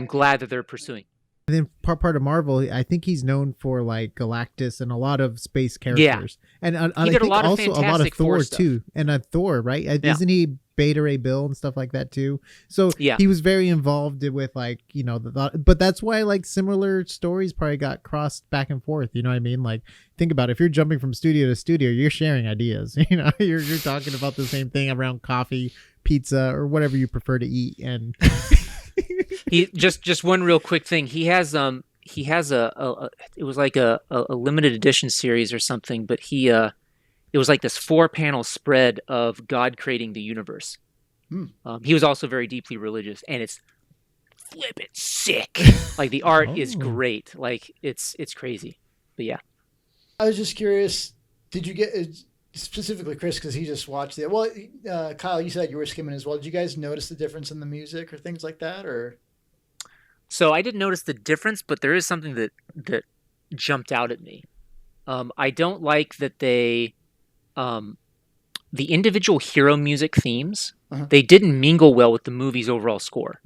glad that they're pursuing.
And then part of Marvel, I think he's known for like Galactus and a lot of space characters. And I
did
think
a lot of
also a lot of
Fantastic
Thor
Four stuff.
too. And Thor, right? Isn't he Beta Ray Bill and stuff like that too? So he was very involved with like, but that's why like similar stories probably got crossed back and forth. You know what I mean? Like think about it. If you're jumping from studio to studio, you're sharing ideas. You're talking about the same thing around coffee, pizza, or whatever you prefer to eat. And
He just one real quick thing. He has a it was like a limited edition series or something, but it was like this 4-panel spread of God creating the universe. He was also very deeply religious, and it's flippin' sick. Like the art is great. Like it's crazy. But yeah.
I was just curious, did you get specifically Chris, because he just watched it. Well, Kyle, you said you were skimming as well. Did you guys notice the difference in the music or things like that, or?
So I didn't notice the difference, but there is something that jumped out at me. I don't like that they, the individual hero music themes, they didn't mingle well with the movie's overall score,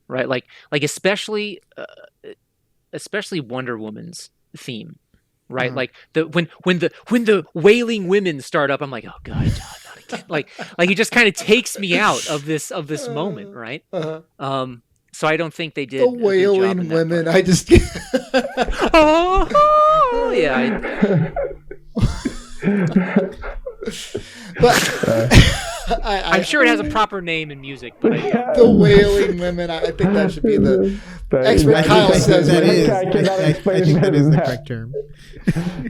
right? Like especially Wonder Woman's theme, right? Like when the wailing women start up, I'm like, oh god, not again. Like it just kind of takes me out of this moment, right? So I don't think they did
the wailing women. I just
oh yeah.
But
I'm sure it has a proper name in music, but
the wailing women. I think that should be the expert. Kyle says
that is.
I cannot explain
I think that is the
that.
correct term.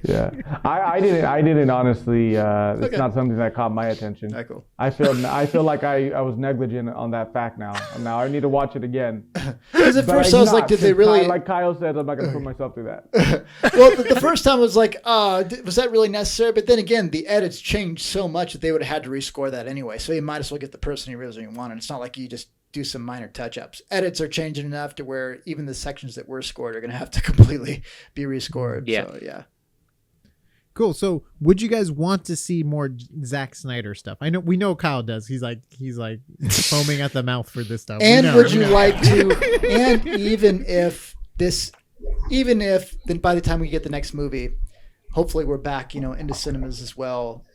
Yeah, I didn't honestly. It's not something that caught my attention.
Cool.
I feel like I was negligent on that fact now. Now I need to watch it again.
Because at first I was like, did they really?
Like Kyle said, I'm not going to put myself through that.
Well, the first time I was like, was that really necessary? But then again, the edits changed so much that they would have had to rescore that anyway. So you might as well get the person you really wanted. It's not like you just do some minor touch-ups. Edits are changing enough to where even the sections that were scored are going to have to completely be rescored.
Yeah.
So, yeah.
Cool. So, would you guys want to see more Zack Snyder stuff? We know Kyle does. He's like foaming at the mouth for this stuff.
And would you like to? And even if then by the time we get the next movie, hopefully we're back, into cinemas as well.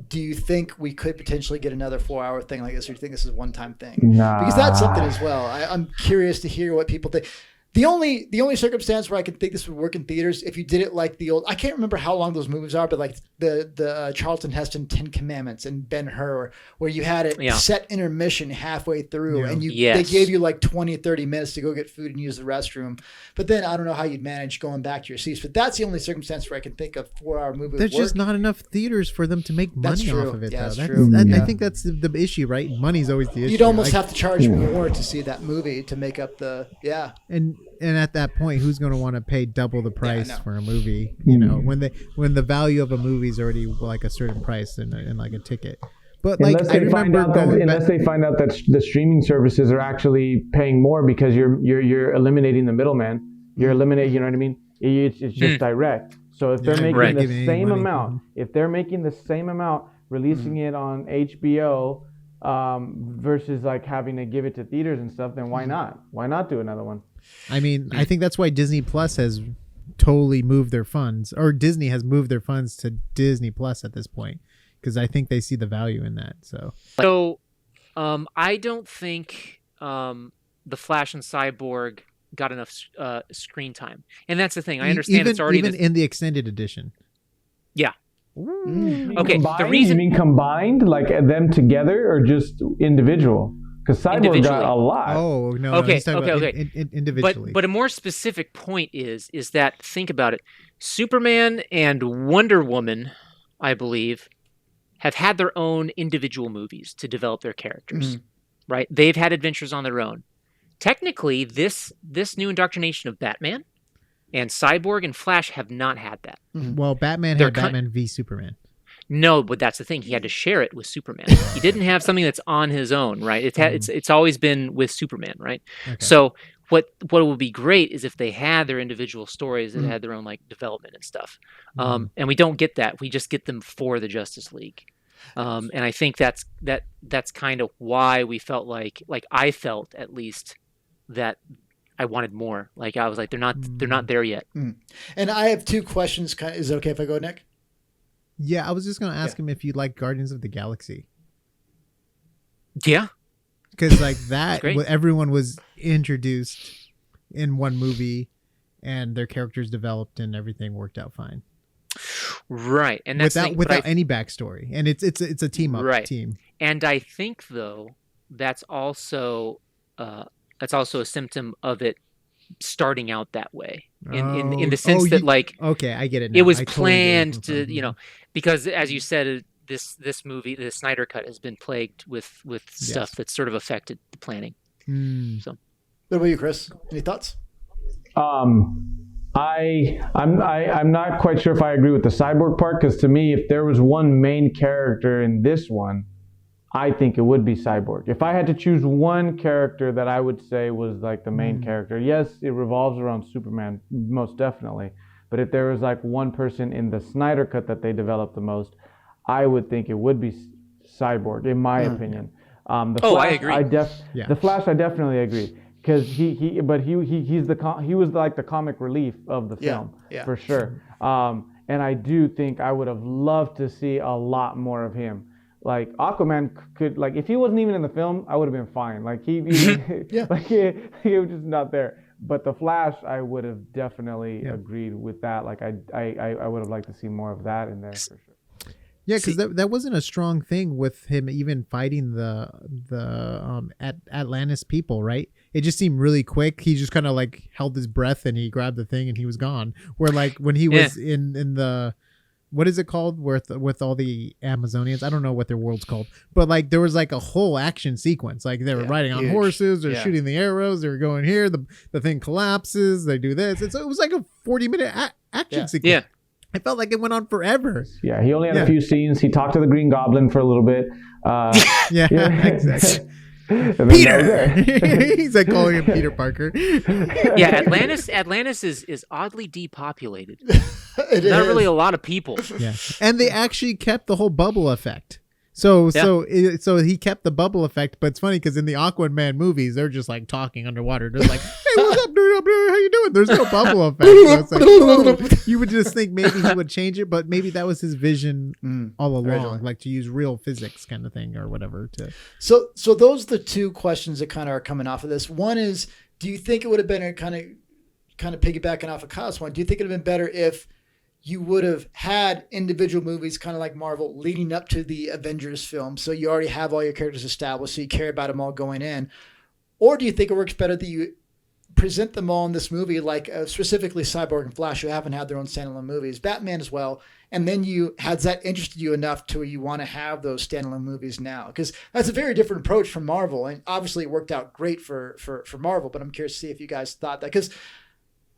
do you think we could potentially get another 4-hour thing like this, or do you think this is a one-time thing?
Nah.
Because that's something as well. I'm curious to hear what people think. The only circumstance where I can think this would work in theaters, if you did it like the old, I can't remember how long those movies are, but like the Charlton Heston 10 Commandments and Ben-Hur, where you had it set intermission halfway through, and they gave you like 20, 30 minutes to go get food and use the restroom. But then I don't know how you'd manage going back to your seats. But that's the only circumstance where I can think of 4-hour movie.
There's just not enough theaters for them to make money off of it.
Yeah,
though.
that's true.
I think that's the issue, right? Money's always the issue.
You'd almost have to charge more to see that movie to make up the
And at that point, who's going to want to pay double the price for a movie? You know, when the value of a movie is already like a certain price in like a ticket. But like
unless
I remember
unless they find out that the streaming services are actually paying more because you're eliminating the middleman. You're eliminating. You know what I mean? It's just direct. So if they're making the same amount, releasing it on HBO versus like having to give it to theaters and stuff, then why not? Why not do another one?
I mean, I think that's why Disney Plus has totally moved their funds, or Disney has moved their funds to Disney Plus at this point, because I think they see the value in that. So
I don't think the Flash and Cyborg got enough screen time, and that's the thing. I understand it's already
even in the extended edition.
Yeah. Okay.
Combined? You mean combined, like them together, or just individual? Because Cyborg got a lot.
Oh no!
Okay.
Individually.
But a more specific point is that, think about it. Superman and Wonder Woman, I believe, have had their own individual movies to develop their characters. Right? They've had adventures on their own. Technically, this new indoctrination of Batman and Cyborg and Flash have not had that.
Well, Batman had Batman v Superman.
No, but that's the thing. He had to share it with Superman. He didn't have something that's on his own, right? It's always been with Superman, right? Okay. So what would be great is if they had their individual stories that had their own like development and stuff. And we don't get that. We just get them for the Justice League. And I think that's kind of why we felt like I felt at least that I wanted more. Like I was like, they're not there yet.
And I have two questions. Is it okay if I go, Nick?
Yeah, I was just going to ask him if you like Guardians of the Galaxy.
Yeah.
Because like that, everyone was introduced in one movie and their characters developed and everything worked out fine.
Right. And that's
without any backstory. And it's a team up team.
And I think though, that's also a symptom of it starting out that way in the sense that like,
okay, I get it now.
It was planned to, because as you said, this movie, the Snyder Cut, has been plagued with stuff that's sort of affected the planning. So
what about you, Chris? Any thoughts?
I'm not quite sure if I agree with the Cyborg part, because to me, if there was one main character in this one, I think it would be Cyborg. If I had to choose one character that I would say was like the main character, yes, it revolves around Superman, most definitely. But if there was like one person in the Snyder Cut that they developed the most, I would think it would be Cyborg, in my opinion. The Flash,
I agree.
The Flash, I definitely agree, because he was like the comic relief of the film, for sure. And I do think I would have loved to see a lot more of him. Like Aquaman could, like, if he wasn't even in the film, I would have been fine. Like he was just not there. But the Flash, I would have definitely agreed with that. Like I would have liked to see more of that in there for sure.
Yeah, because that wasn't a strong thing with him even fighting the Atlantis people, right? It just seemed really quick. He just kind of like held his breath and he grabbed the thing and he was gone. Where like when he was in the, what is it called, with all the Amazonians? I don't know what their world's called, but like there was like a whole action sequence. Like they were riding on horses, they're shooting the arrows, they were going here. The thing collapses. They do this. It was like a 40-minute action sequence. Yeah. I felt like it went on forever.
Yeah, he only had a few scenes. He talked to the Green Goblin for a little bit.
Exactly. Peter! He's like calling him Peter Parker.
Yeah, Atlantis is oddly depopulated. Not really a lot of people.
Yeah, and they actually kept the whole bubble effect. So he kept the bubble effect, but it's funny because in the Aquaman movies, they're just like talking underwater. They're like, "Hey, what's up, dude? Up there? How you doing?" There's no bubble effect. So it's like, whoa. You would just think maybe he would change it, but maybe that was his vision all along,
originally.
like to use real physics kind of thing or whatever.
So those are the two questions that kind of are coming off of this. One is, do you think it would have been a kind of piggybacking off of Kyle's one? Do you think it would have been better if you would have had individual movies kind of like Marvel leading up to the Avengers film, so you already have all your characters established, so you care about them all going in? Or do you think it works better that you present them all in this movie, like specifically Cyborg and Flash, who haven't had their own standalone movies, Batman as well, and then has that interested you enough to where you want to have those standalone movies now? Because that's a very different approach from Marvel, and obviously it worked out great for Marvel, but I'm curious to see if you guys thought that, because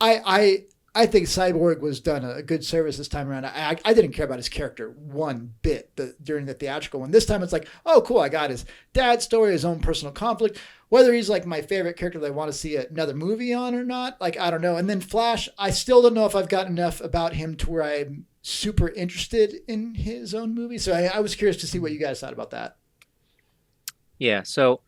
I think Cyborg was done a good service this time around. I didn't care about his character one bit during the theatrical one. This time it's like, oh, cool, I got his dad's story, his own personal conflict. Whether he's like my favorite character that I want to see another movie on or not, like, I don't know. And then Flash, I still don't know if I've got enough about him to where I'm super interested in his own movie. So I was curious to see what you guys thought about that.
Yeah. So,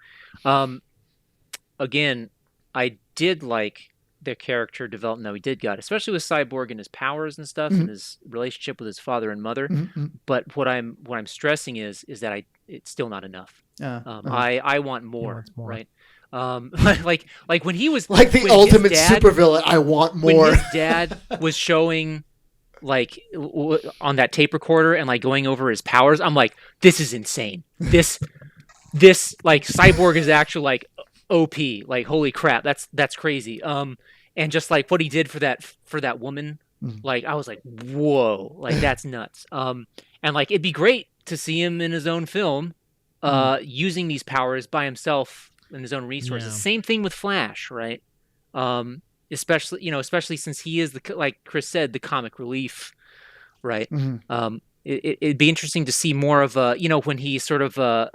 again, I did like the character development that we did got, especially with Cyborg and his powers and stuff, and his relationship with his father and mother. But what I'm stressing is that it's still not enough. I want more, right? Like when he was
like the ultimate supervillain. I want more.
When his dad was showing like on that tape recorder and like going over his powers, I'm like, this is insane. This like Cyborg is actually like OP, like holy crap, that's crazy. And just like what he did for that woman, like I was like, whoa, like that's nuts. And like it'd be great to see him in his own film, using these powers by himself and his own resources.
Yeah.
Same thing with Flash, right? Especially since he is like Chris said, the comic relief, right? It'd be interesting to see more of when he sort of saw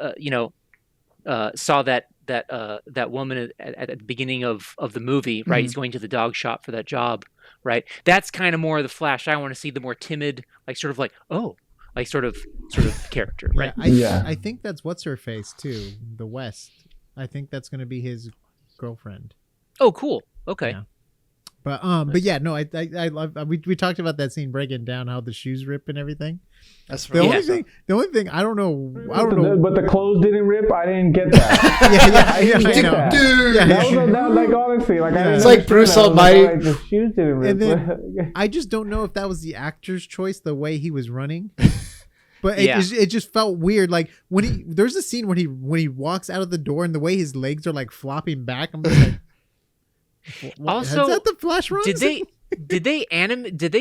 that woman at the beginning of the movie, right? He's going to the dog shop for that job, right? That's kind of more of the Flash I want to see, the more timid, like sort of like, oh, like sort of character, right?
I think that's what's her face too, the West. I think that's going to be his girlfriend.
Oh, cool. Okay.
Yeah. But yeah, no, I love. We talked about that scene breaking down how the shoes rip and everything.
That's
The only thing I don't know.
But the clothes didn't rip. I didn't get that.
yeah, I know.
Dude.
That was like honestly, like I didn't
It's like
understand
Bruce
that. I was
Almighty.
like, the shoes didn't rip.
And then I just don't know if that was the actor's choice, the way he was running. But it just felt weird. Like there's a scene when he walks out of the door and the way his legs are like flopping back. I'm just like,
also,
is that the Flash run?
Did they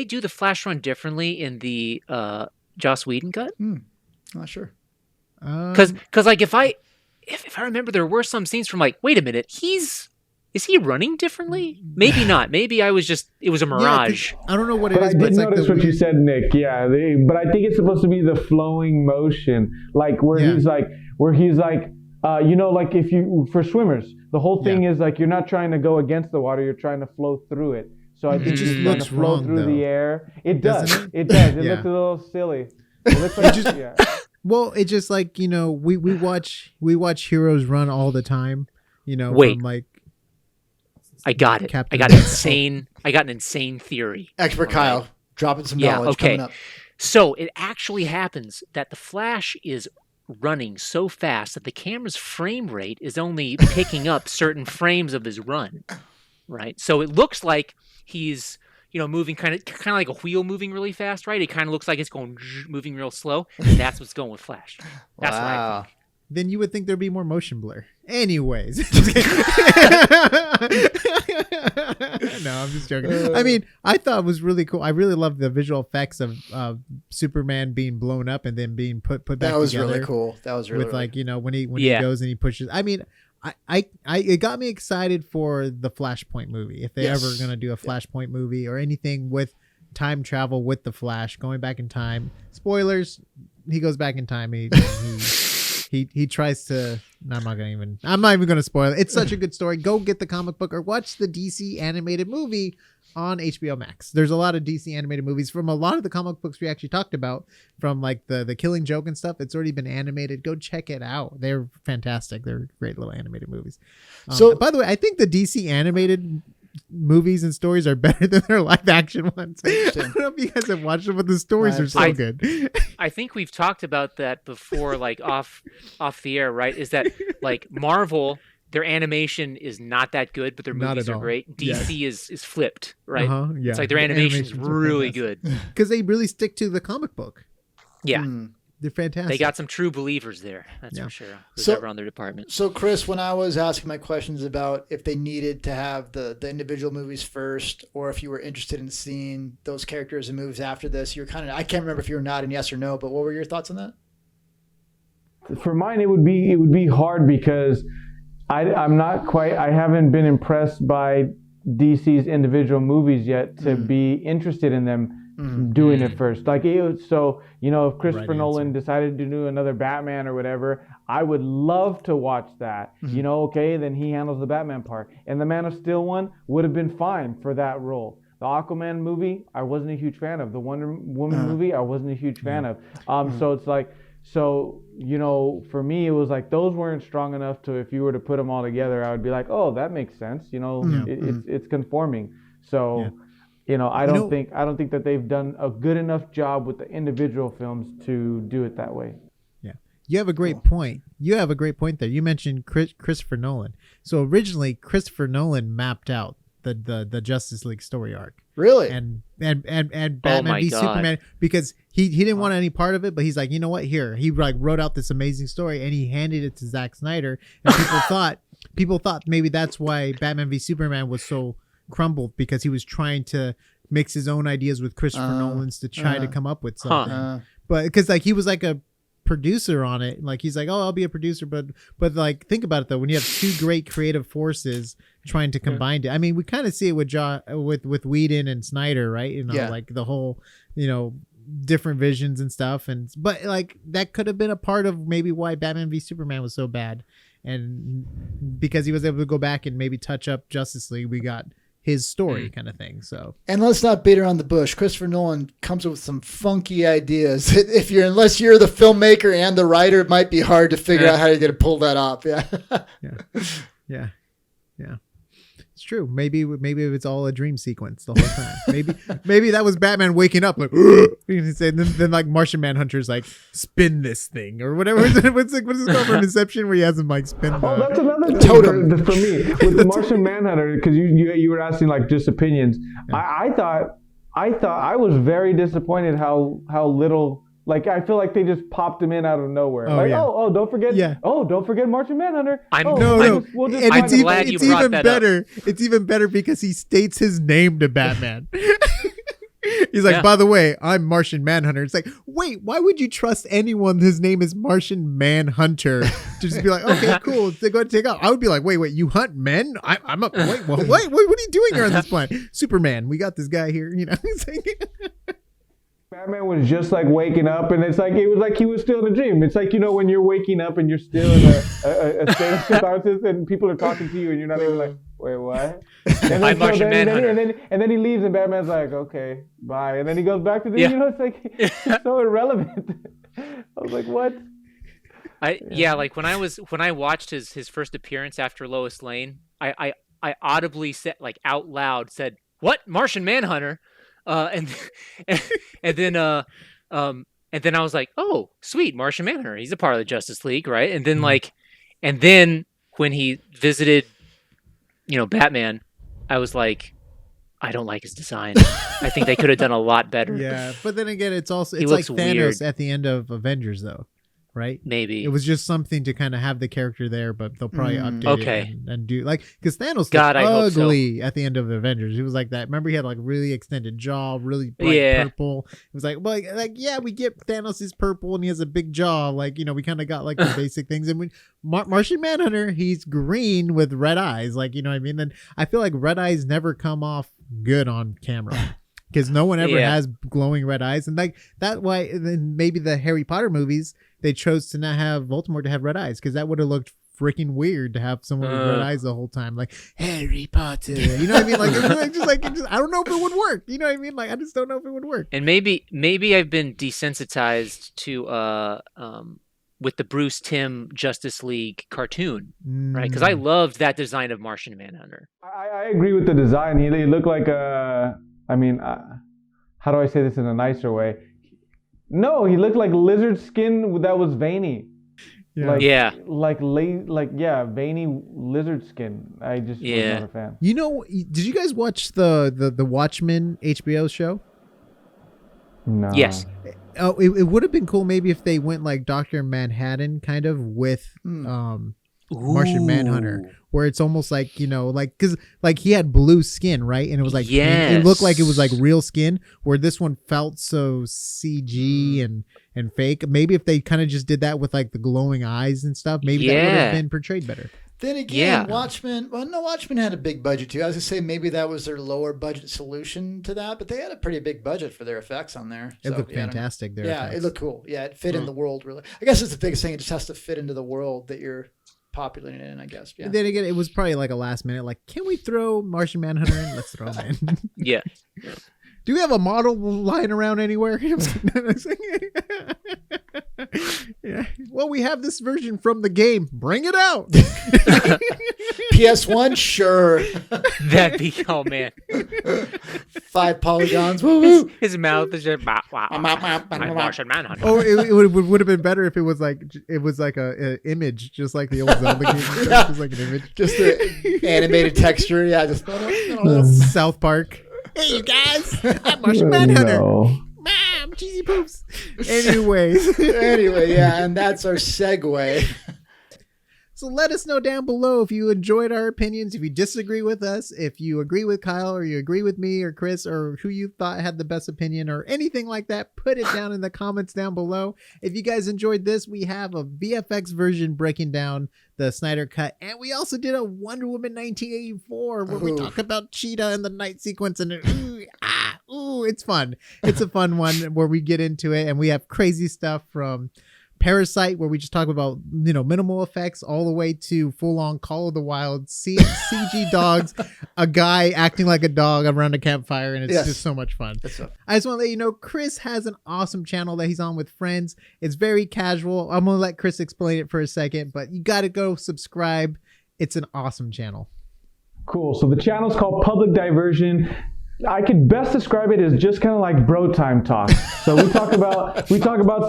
do the Flash run differently in the Joss Whedon cut?
Not sure.
Because like if I remember, there were some scenes from like, wait a minute, is he running differently? Maybe not. Maybe it was a mirage.
I don't know what it
But
is.
I
But
did
it's like
notice what you said, Nick. Yeah, but I think it's supposed to be the flowing motion, like where he's like, like if you for swimmers, the whole thing is like you're not trying to go against the water, you're trying to flow through it. So I think
It just
he's trying
looks
to flow
wrong,
through
though.
the air. It does.
Doesn't
It does. It
Yeah.
looks a little silly. It looks like yeah.
Well, it's just like, we watch heroes run all the time.
Wait.
From like
I got it.
Captain
I got an insane theory.
Expert Kyle dropping some
Yeah,
knowledge
okay.
coming up.
So it actually happens that the Flash is running so fast that the camera's frame rate is only picking up certain frames of his run, right? So it looks like he's moving kind of like a wheel moving really fast, right? It kind of looks like it's going moving real slow, and that's what's going with Flash. That's what I think.
then you would think there'd be more motion blur. Anyways. No, I'm just joking. I mean, I thought it was really cool. I really loved the visual effects of Superman being blown up and then being put back
That was
together.
really cool. That was really
With
really
like, when he goes and he pushes. I mean, it got me excited for the Flashpoint movie. If they
Yes.
ever gonna do a Flashpoint movie or anything with time travel with the Flash, going back in time. Spoilers, he goes back in time. He tries to. No, I'm not even going to spoil it. It's such a good story. Go get the comic book or watch the DC animated movie on HBO Max. There's a lot of DC animated movies from a lot of the comic books we actually talked about, from like the Killing Joke and stuff. It's already been animated. Go check it out. They're fantastic. They're great little animated movies.
So-
by the way, I think the DC animated movies and stories are better than their live action ones. I
Interesting.
don't know if you guys have watched them, but the stories are so
I-
good.
I think we've talked about that before, like off the air, right? Is that like Marvel, their animation is not that good, but their
Not
movies
at
are
all.
DC
Yes.
is flipped, right?
Yeah.
It's like their
The
animation's
animations are
really
fantastic.
good.
Because they really stick to the comic book.
Yeah,
They're fantastic.
they got some true believers there. That's
Yeah.
for sure. Who's
So-
ever on their department?
So, Chris, when I was asking my questions about if they needed to have the individual movies first, or if you were interested in seeing those characters and movies after this, you're kind of, I can't remember if you were nodding yes or no, but what were your thoughts on that?
For mine, it would be hard because I'm not quite. I haven't been impressed by DC's individual movies yet to be interested in them doing it first. Like so, if Christopher
Right
Nolan decided to do another Batman or whatever, I would love to watch that. Okay, then he handles the Batman part, and the Man of Steel one would have been fine for that role. The Aquaman movie, I wasn't a huge fan of. The Wonder Woman movie, I wasn't a huge fan of. So it's like. So, for me, it was like those weren't strong enough to, if you were to put them all together, I would be like, oh, that makes sense. It's conforming. So, I don't think that they've done a good enough job with the individual films to do it that way.
Yeah. You have a great point. You have a great point there. You mentioned Christopher Nolan. So originally, Christopher Nolan mapped out the Justice League story arc.
Really?
And Batman
my
v
God.
Superman, because he didn't want any part of it, but he's like, you know what? Here, he like wrote out this amazing story and he handed it to Zack Snyder, and people thought maybe that's why Batman v Superman was so crumbled, because he was trying to mix his own ideas with Christopher Nolan's to try to come up with something. But because like he was like a producer on it, like he's like, oh, I'll be a producer, but like think about it though, when you have two great creative forces trying to combine it. I mean, we kind of see it with Whedon and Snyder, right? Like the whole different visions and stuff, but like that could have been a part of maybe why Batman v Superman was so bad, and because he was able to go back and maybe touch up Justice League, we got his story kind of thing. So,
And let's not beat around the bush. Christopher Nolan comes up with some funky ideas. Unless you're the filmmaker and the writer, it might be hard to figure out how you're going to pull that off. Yeah.
yeah. It's true. Maybe it's all a dream sequence the whole time. Maybe that was Batman waking up like, then like Martian Manhunter's like, spin this thing or whatever. What is it called from Inception, where he has him like spin
Oh, that's
the
another thing
Totem.
for me with the Martian Manhunter, because you were asking like just opinions. I thought I was very disappointed how little. Like, I feel like they just popped him in out of nowhere. Don't forget.
Yeah.
Oh, don't forget Martian Manhunter.
No.
We'll just
And
I'm
it's
glad you
even
brought that up.
better. It's even better because he states his name to Batman. He's like,
Yeah.
by the way, I'm Martian Manhunter. It's like, wait, why would you trust anyone whose name is Martian Manhunter to just be like, okay, cool, go ahead and take off? I would be like, wait, you hunt men? I'm a wait, what are you doing here on this planet? Superman, we got this guy here. It's like,
Batman was just like waking up, and it was like he was still in a dream. It's like, when you're waking up and you're still in a state of catharsis, and people are talking to you, and you're not even like, wait, what? And
I'm Martian Manhunter.
and then he leaves, and Batman's like, okay, bye. And then he goes back to the,
Yeah.
it's like, it's so irrelevant. I was like, what?
Like when I watched his first appearance after Lois Lane, I audibly said, like out loud said, "What? Martian Manhunter?" And then I was like, "Oh, sweet, Martian Manhunter. He's a part of the Justice League, right?" And then when he visited, Batman, I was like, I don't like his design. I think they could have done a lot better.
yeah, but then again, it's like
looks
Thanos
weird.
at the end of Avengers, though, right?
Maybe
It was just something to kind of have the character there, but they'll probably update
Okay.
it and do like, because Thanos
God,
looked
I hope so.
ugly at the end of Avengers. He was like that. Remember, he had like really extended jaw, really bright
Yeah.
purple. It was like, well, like yeah, we get Thanos is purple and he has a big jaw. Like, we kind of got like the basic things. And when Martian Manhunter, he's green with red eyes. Like, you know what I mean? And I feel like red eyes never come off good on camera. Because no one ever
Yeah.
has glowing red eyes, and like that why then maybe the Harry Potter movies they chose to not have Voldemort to have red eyes, because that would have looked freaking weird to have someone with red eyes the whole time, like Harry Potter. You know what I mean? Like, I don't know if it would work. You know what I mean? Like, I just don't know if it would work.
And maybe I've been desensitized to with the Bruce Timm Justice League cartoon, right? Because I loved that design of Martian Manhunter.
I agree with the design. He looked like a. I mean, how do I say this in a nicer way? No, he looked like lizard skin that was veiny.
Yeah.
Veiny lizard skin. I just was not a fan.
You know, did you guys watch the Watchmen HBO show?
No.
Yes.
Oh, it would have been cool maybe if they went like Dr. Manhattan kind of with Martian Manhunter, where it's almost like, you know, like, because like he had blue skin, right? And it was like, it looked like it was like real skin, where this one felt so CG and fake. Maybe if they kind of just did that with like the glowing eyes and stuff, maybe that would have been portrayed better.
Then again, Watchmen had a big budget too. I was going to say maybe that was their lower budget solution to that, but they had a pretty big budget for their effects on there.
It looked fantastic.
It looked cool. Yeah, it fit in the world really. I guess it's the biggest thing. It just has to fit into the world that you're populating it in, I guess. Yeah.
Then again, it was probably like a last minute, like, can we throw Martian Manhunter in? Let's throw him in.
Yeah.
Do we have a model lying around anywhere? Yeah. Well, we have this version from the game. Bring it out.
PS1, sure.
That'd be, oh man.
5 polygons. Woo-woo.
His mouth is just Martian Manhunter.
Oh, it would have been better if it was like a image, just like the old Zelda game. Just like an image,
just the animated texture. Yeah, just
South Park. Hey, you guys, I'm Martian Manhunter. Mom, cheesy poops. Anyway,
yeah, and that's our segue.
So let us know down below if you enjoyed our opinions, if you disagree with us, if you agree with Kyle or you agree with me or Chris or who you thought had the best opinion or anything like that. Put it down in the comments down below. If you guys enjoyed this, we have a VFX version breaking down the Snyder Cut, and we also did a Wonder Woman 1984 where we talk about Cheetah and the night sequence, and it's fun. It's a fun one where we get into it, and we have crazy stuff from Parasite, where we just talk about, you know, minimal effects, all the way to full-on Call of the Wild, CG dogs, a guy acting like a dog around a campfire, and it's just so much fun. I just want to let you know, Chris has an awesome channel that he's on with friends. It's very casual. I'm going to let Chris explain it for a second, but you got to go subscribe. It's an awesome channel.
Cool. So the channel's called Public Diversion. I could best describe it as just kind of like bro time talk. So we talk about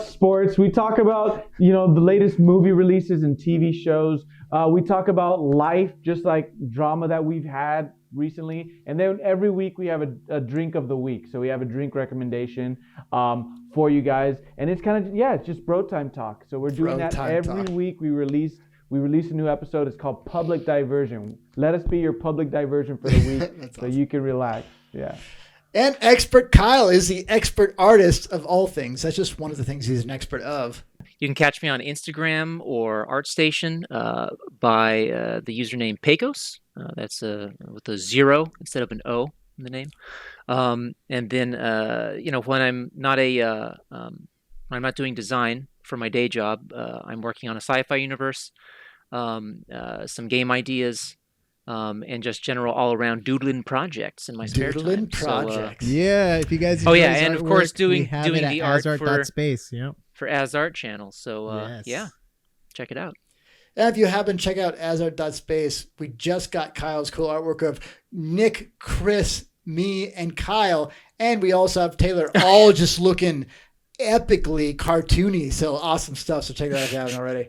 sports, we talk about, you know, the latest movie releases and TV shows. We talk about life, just like drama that we've had recently. And then every week we have a drink of the week. So we have a drink recommendation for you guys. And it's kind of, it's just bro time talk. So we're doing that every week. We release a new episode. It's called Public Diversion. Let us be your public diversion for the week so you can relax. Yeah.
And expert Kyle is the expert artist of all things. That's just one of the things he's an expert of.
You can catch me on Instagram or ArtStation by the username Pecos. That's with a 0 instead of an O in the name. And then you know, when I'm not doing design for my day job, I'm working on a sci-fi universe, some game ideas. And just general all-around doodling projects in my spare time.
Doodling projects.
Yeah, if you guys.
And of course doing the art for AsArt channel. So check it out.
And if you haven't checked out AsArt.space, we just got Kyle's cool artwork of Nick, Chris, me, and Kyle, and we also have Taylor, all just looking epically cartoony. So awesome stuff. So check it out if you haven't already.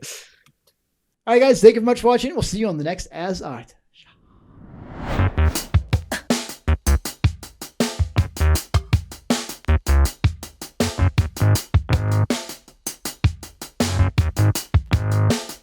All right, guys, thank you very much for watching. We'll see you on the next AsArt.